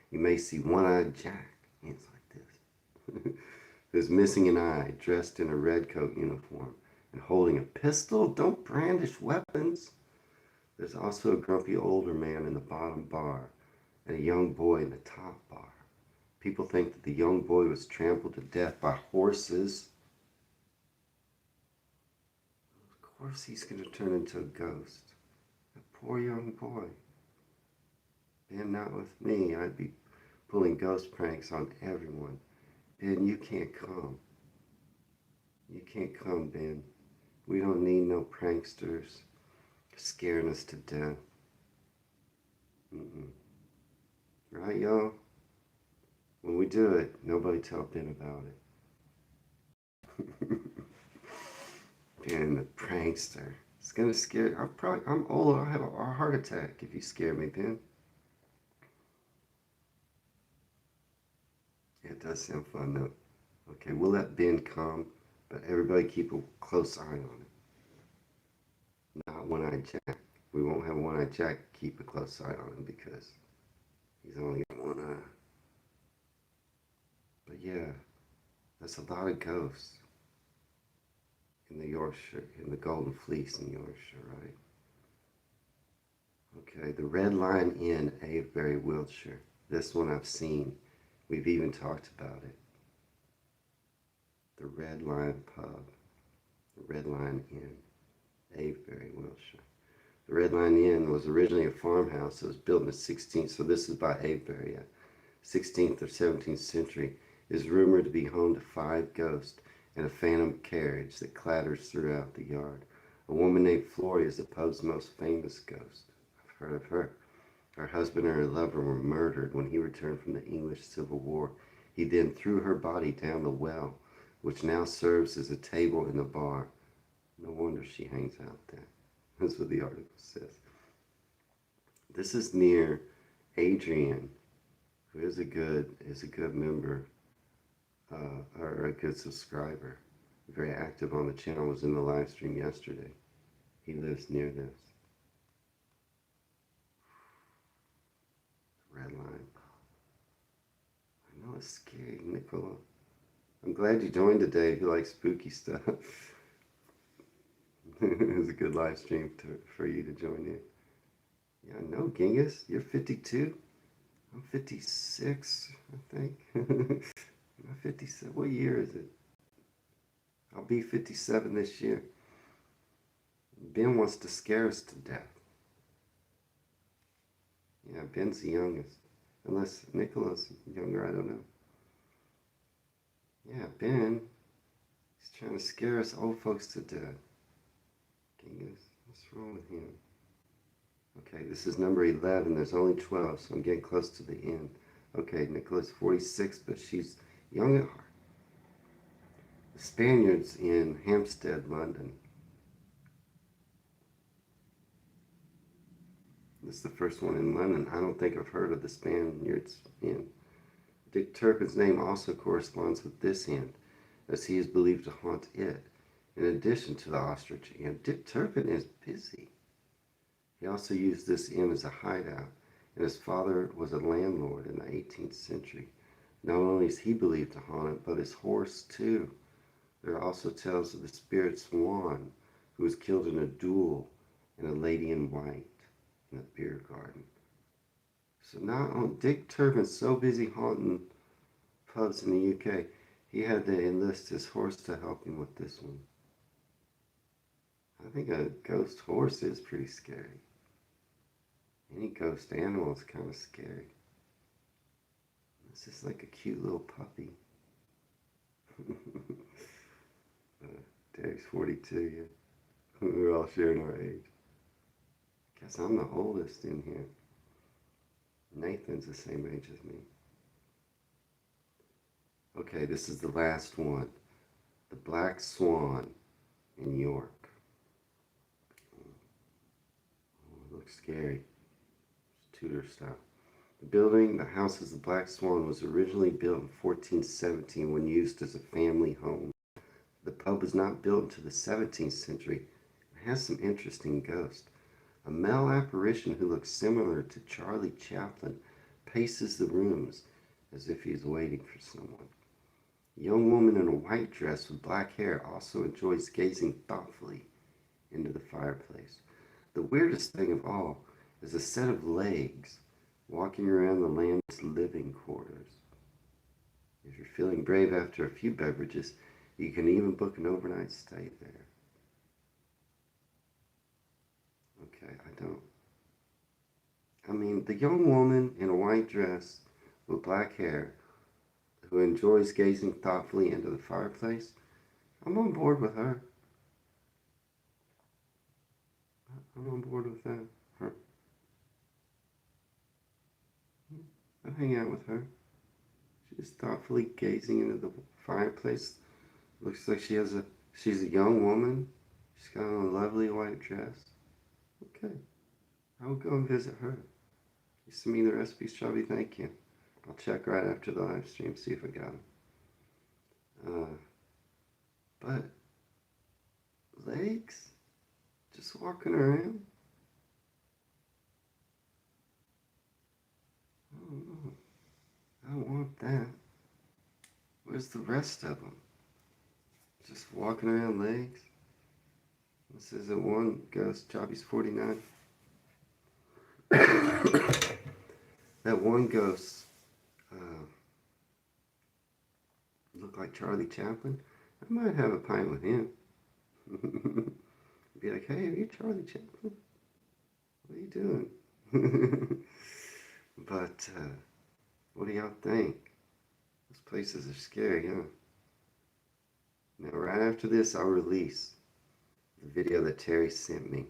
You may see One-Eyed Jack, hands like this, who's missing an eye, dressed in a red coat uniform and holding a pistol. Don't brandish weapons. There's also a grumpy older man in the bottom bar and a young boy in the top bar. People think that the young boy was trampled to death by horses. Of course he's going to turn into a ghost. That poor young boy. Ben, not with me. I'd be pulling ghost pranks on everyone. Ben, you can't come. You can't come, Ben. We don't need no pranksters scaring us to death. Right, y'all? When we do it, nobody tell Ben about it. Ben, the prankster. It's gonna scare. I'm old. I'll have a heart attack if you scare me, Ben. It does sound fun, though. Okay, we'll let Ben come, but everybody keep a close eye on it. Not One-Eyed Jack. We won't have One-Eyed Jack keep a close eye on him because he's only got one eye. But yeah, that's a lot of ghosts in the Yorkshire, in the Golden Fleece in Yorkshire, right? Okay, the Red Lion Inn, Avebury, Wiltshire. This one I've seen. We've even talked about it. The Red Lion Pub, the Red Lion Inn, Avebury, Wiltshire. The Red Lion Inn was originally a farmhouse. It was built in the 16th, so this is by Avebury, 16th or 17th century. It is rumored to be home to 5 ghosts and a phantom carriage that clatters throughout the yard. A woman named Flory is the pub's most famous ghost. I've heard of her. Her husband and her lover were murdered when he returned from the English Civil War. He then threw her body down the well, which now serves as a table in the bar. No wonder she hangs out there. That's what the article says. This is near Adrian, who is a good member or a good subscriber. Very active on the channel. Was in the live stream yesterday. He lives near this. Red Line. I know it's scary, Nicola. I'm glad you joined today if you like spooky stuff. It was a good live stream for you to join in. Yeah, no, Genghis, you're 52. I'm 56, I think. I'm 57. What year is it? I'll be 57 this year. Ben wants to scare us to death. Yeah, Ben's the youngest. Unless Nicola's younger, I don't know. Yeah, Ben, he's trying to scare us old folks to death. Genghis, what's wrong with him? Okay, this is number 11. There's only 12, so I'm getting close to the end. Okay, Nicola's 46, but she's young at heart. The Spaniards in Hampstead, London. This is the first one in London. I don't think I've heard of the Spaniards Inn. Dick Turpin's name also corresponds with this inn, as he is believed to haunt it, in addition to the Ostrich Inn. Dick Turpin is busy. He also used this inn as a hideout, and his father was a landlord in the 18th century. Not only is he believed to haunt it, but his horse too. There are also tales of the spirit Swan, who was killed in a duel, and a lady in white in a beer garden. So now Dick Turpin's so busy haunting pubs in the UK, he had to enlist his horse to help him with this one. I think a ghost horse is pretty scary. Any ghost animal is kind of scary. This is like a cute little puppy. Derek's 42, yeah. We're all sharing our age. Guess I'm the oldest in here. Nathan's the same age as me. Okay, this is the last one. The Black Swan in York. Oh, it looks scary. It's Tudor style. The building, the house as the Black Swan, was originally built in 1417 when used as a family home. The pub was not built until the 17th century and has some interesting ghosts. A male apparition who looks similar to Charlie Chaplin paces the rooms as if he is waiting for someone. A young woman in a white dress with black hair also enjoys gazing thoughtfully into the fireplace. The weirdest thing of all is a set of legs walking around the lamb's living quarters. If you're feeling brave after a few beverages, you can even book an overnight stay there. Okay, the young woman in a white dress with black hair who enjoys gazing thoughtfully into the fireplace, I'm on board with her. I'm on board with that. Her. I'll hang out with her. She's thoughtfully gazing into the fireplace. Looks like she's a young woman. She's got on a lovely white dress. Okay, I'll go and visit her. You send me the recipes, Chubby? Thank you. I'll check right after the live stream, see if I got them. But legs? Just walking around? I don't know. I don't want that. Where's the rest of them? Just walking around legs? This isn't one ghost. Chubby's 49. That one ghost looked like Charlie Chaplin. I might have a pint with him. Be like, hey, are you Charlie Chaplin? What are you doing? But what do y'all think? Those places are scary, huh? Now, right after this, I'll release the video that Terry sent me.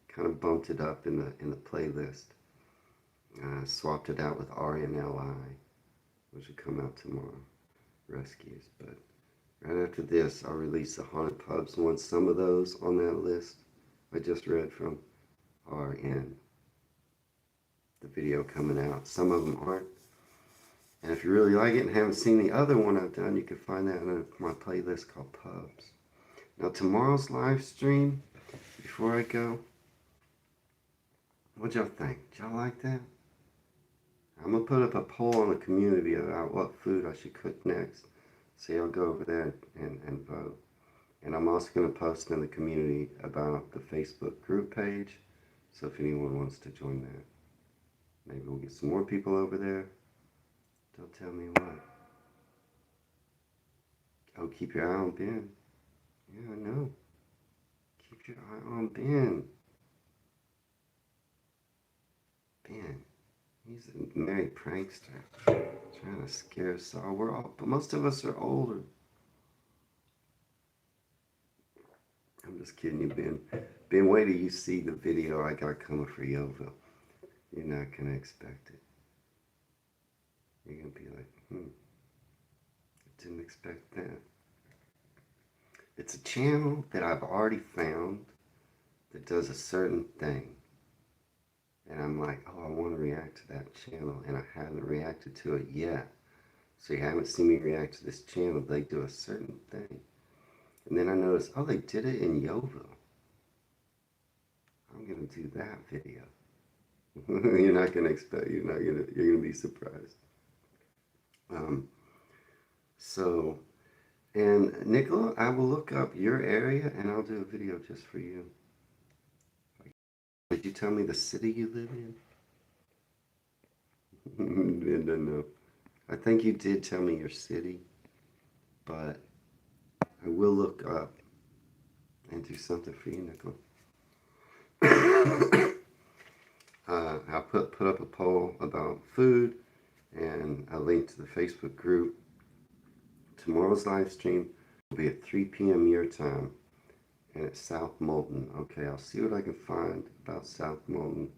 Kind of bumped it up in the playlist. Swapped it out with RNLI, which will come out tomorrow. Rescues. But right after this, I'll release the haunted pubs one. Some of those on that list I just read from are in the video coming out. Some of them aren't. And if you really like it and haven't seen the other one I've done, you can find that in my playlist called Pubs. Now, tomorrow's live stream, before I go, what y'all think? Y'all like that? I'm going to put up a poll in the community about what food I should cook next. So y'all go over there and vote. And I'm also going to post in the community about the Facebook group page. So if anyone wants to join that, maybe we'll get some more people over there. Don't tell me what. Oh, keep your eye on Ben. Yeah, I know. Keep your eye on Ben. Ben, he's a merry prankster. Trying to scare us all. But most of us are older. I'm just kidding you, Ben. Ben, wait till you see the video I got coming for Yeovil. You're not going to expect it. You're going to be like, I didn't expect that. It's a channel that I've already found that does a certain thing. And I'm like, oh, I want to react to that channel. And I haven't reacted to it yet. So you haven't seen me react to this channel. They do a certain thing. And then I noticed, oh, they did it in Yeovil. I'm going to do that video. You're not going to expect, you're going to be surprised. And Nicola, I will look up your area and I'll do a video just for you. Did you tell me the city you live in? I don't know. I think you did tell me your city, but I will look up and do something for you, Nicole. I'll put up a poll about food and a link to the Facebook group. Tomorrow's live stream will be at 3 p.m. your time, and it's South Moulton. Okay, I'll see what I can find about South Moulton.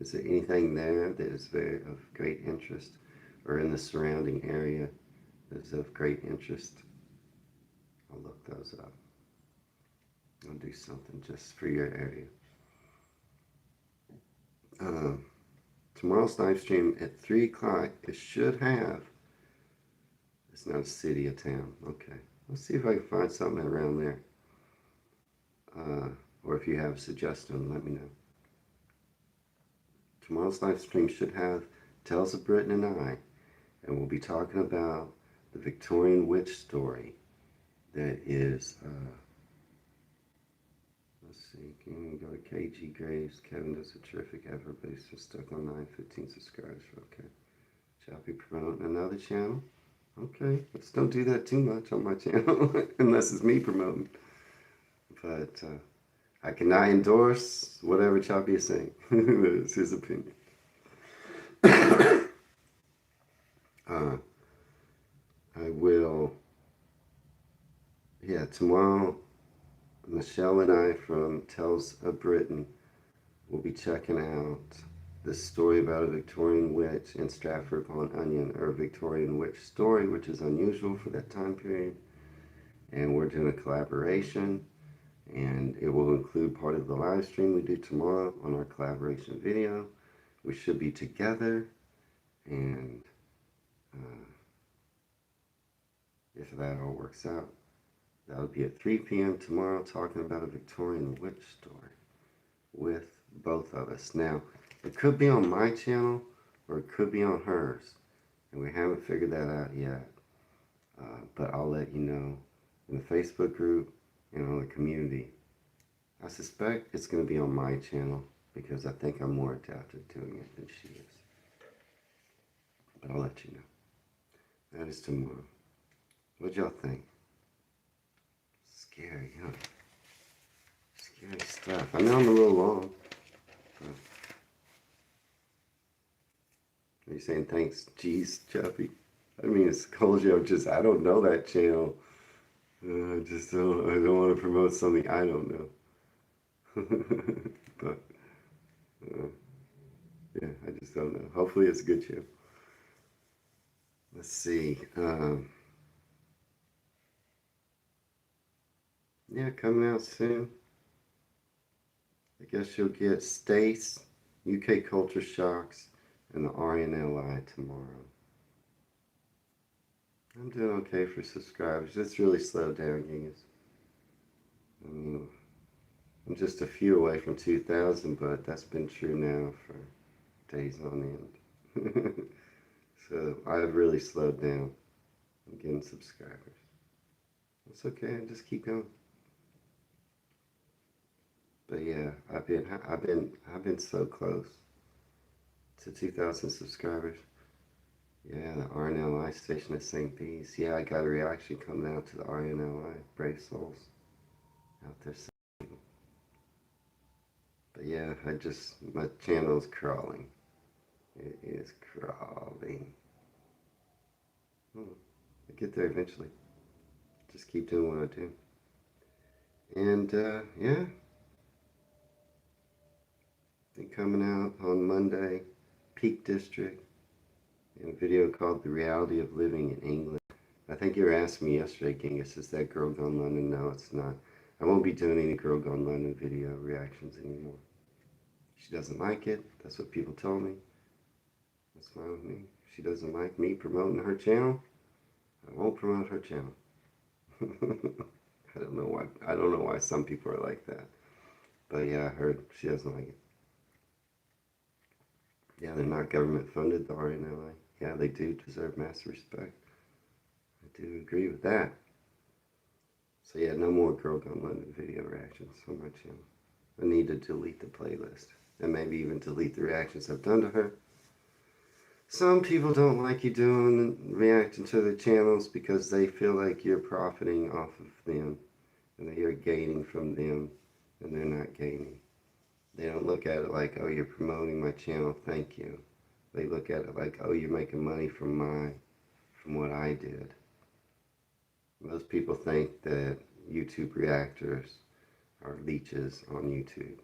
Is there anything there that is of great interest, or in the surrounding area that is of great interest? I'll look those up. I'll do something just for your area. Tomorrow's live stream at 3 o'clock, it should have, it's not a city, a town. Okay, let's see if I can find something around there. Or if you have a suggestion, let me know. Tomorrow's live stream should have Tales of Britain and I, and we'll be talking about the Victorian witch story that is, let's see, can you go to KG Graves? Kevin does a terrific effort, but he's just stuck on 915 subscribers. Okay. Shall I be promoting another channel? Okay, let's don't do that too much on my channel, unless it's me promoting. But I cannot endorse whatever Choppy is saying. It's his opinion. I will, tomorrow, Michelle and I from Tales of Britain will be checking out this story about a Victorian witch in Stratford-upon-Avon, or a Victorian witch story, which is unusual for that time period. And we're doing a collaboration, and it will include part of the live stream we do tomorrow on our collaboration video. We should be together, and if that all works out, that'll be at 3 p.m. tomorrow, talking about a Victorian witch story with both of us. Now, it could be on my channel, or it could be on hers, and we haven't figured that out yet. But I'll let you know in the Facebook group and on the community. I suspect it's going to be on my channel, because I think I'm more adept at doing it than she is. But I'll let you know. That is tomorrow. What y'all think? Scary, huh? Scary stuff. I know I'm a little long. But are you saying thanks? Jeez, Chappy. I mean, it's cold, I don't know that channel. I don't want to promote something I don't know. But, yeah, I just don't know. Hopefully it's a good channel. Let's see. Yeah, coming out soon. I guess you'll get Stace, UK Culture Shocks, and the RNLI tomorrow. I'm doing okay for subscribers. It's really slowed down, Gingas. I mean, I'm just a few away from 2,000, but that's been true now for days on end. So I've really slowed down. I'm getting subscribers. It's okay. I just keep going. But yeah, I've been so close to 2,000 subscribers. Yeah, the RNLI station at St. P's. Yeah, I got a reaction coming out to the RNLI. Brave souls out there. But yeah, my channel is crawling. It is crawling. I'll get there eventually. Just keep doing what I do. And yeah, been coming out on Monday, Peak District, in a video called The Reality of Living in England. I think you were asking me yesterday, Genghis, is that Girl Gone London? No, it's not. I won't be doing any Girl Gone London video reactions anymore. She doesn't like it. That's what people told me. That's fine with me. If she doesn't like me promoting her channel, I won't promote her channel. I don't know why some people are like that. But yeah, I heard she doesn't like it. Yeah, they're not government funded, the RNLA. Yeah, they do deserve massive respect. I do agree with that. So yeah, no more Girl Gone London video reactions on my channel. I need to delete the playlist. And maybe even delete the reactions I've done to her. Some people don't like you reacting to their channels because they feel like you're profiting off of them and that you're gaining from them, and they're not gaining. They don't look at it like, oh, you're promoting my channel, thank you. They look at it like, oh, you're making money from what I did. Most people think that YouTube reactors are leeches on YouTube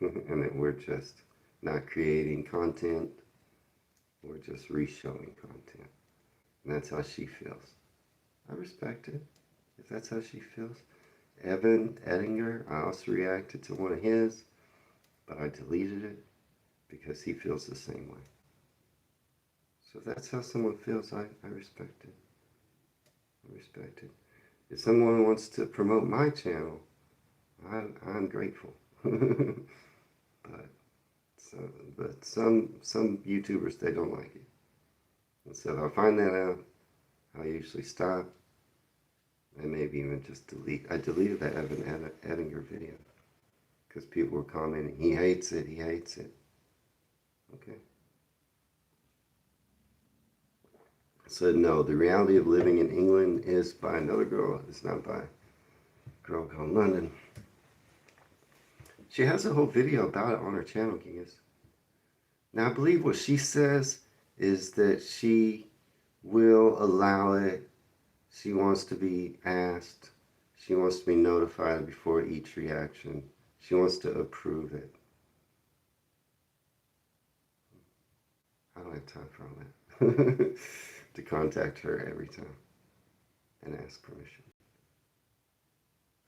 and that we're just not creating content, we're just re-showing content. And that's how she feels. I respect it, if that's how she feels. Evan Ettinger, I also reacted to one of his, but I deleted it because he feels the same way. So if that's how someone feels, I respect it. I respect it. If someone wants to promote my channel, I'm grateful. but some YouTubers, they don't like it. And so if I find that out, I'll usually stop and maybe even just delete. I deleted that Evan Ettinger video because people were commenting, he hates it, he hates it. Okay. I said, no, the reality of living in England is by another girl. It's not by a girl called London. She has a whole video about it on her channel, Genghis. Now, I believe what she says is that she will allow it. She wants to be asked. She wants to be notified before each reaction. She wants to approve it. I don't have time for all that. To contact her every time and ask permission.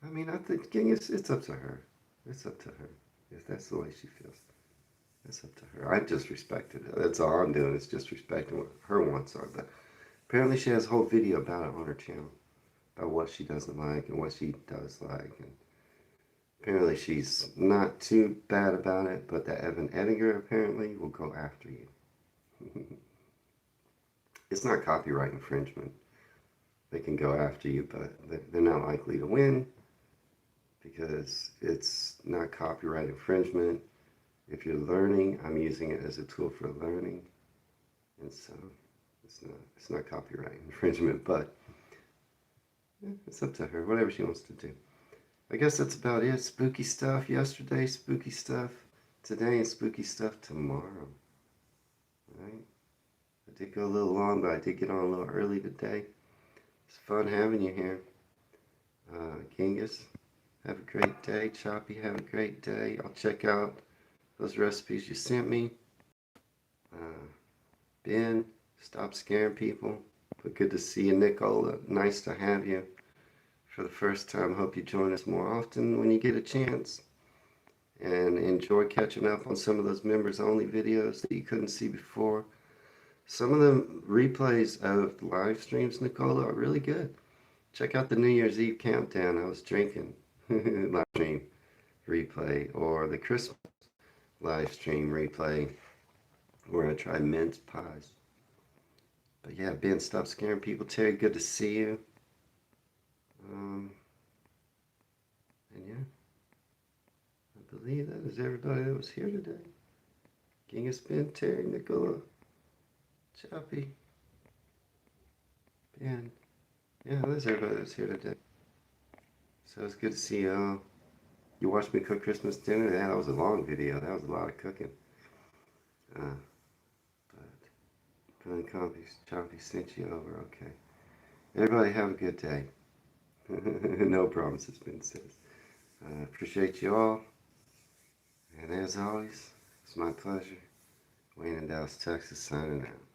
I mean, I think it's up to her. It's up to her. If that's the way she feels, that's up to her. I just respected it. That's all I'm doing is just respecting what her wants are. But apparently she has a whole video about it on her channel, about what she doesn't like and what she does like. And apparently she's not too bad about it, but that Evan Ettinger apparently will go after you. It's not copyright infringement. They can go after you, but they're not likely to win because it's not copyright infringement. If you're learning, I'm using it as a tool for learning, and so it's not copyright infringement, but yeah, it's up to her, whatever she wants to do. I guess that's about it. Spooky stuff yesterday, spooky stuff today, and spooky stuff tomorrow. All right? I did go a little long, but I did get on a little early today. It's fun having you here. Genghis, have a great day. Choppy, have a great day. I'll check out those recipes you sent me. Ben, stop scaring people. But good to see you, Nicola. Nice to have you for the first time. Hope you join us more often when you get a chance. And enjoy catching up on some of those members-only videos that you couldn't see before. Some of the replays of live streams, Nicola, are really good. Check out the New Year's Eve countdown. I was drinking live stream replay, or the Christmas live stream replay where I tried mince pies. But yeah, Ben, stop scaring people. Terry, good to see you. And yeah, I believe that is everybody that was here today. Genghis, Ben, Terry, Nicola, Choppy, Ben. Yeah, that's everybody that's here today. So it's good to see y'all. You watched me cook Christmas dinner? Yeah, that was a long video. That was a lot of cooking. But Glenn Choppy sent you over. Okay. Everybody have a good day. No promises been said. Appreciate you all. And as always, it's my pleasure. Wayne in Dallas, Texas, signing out.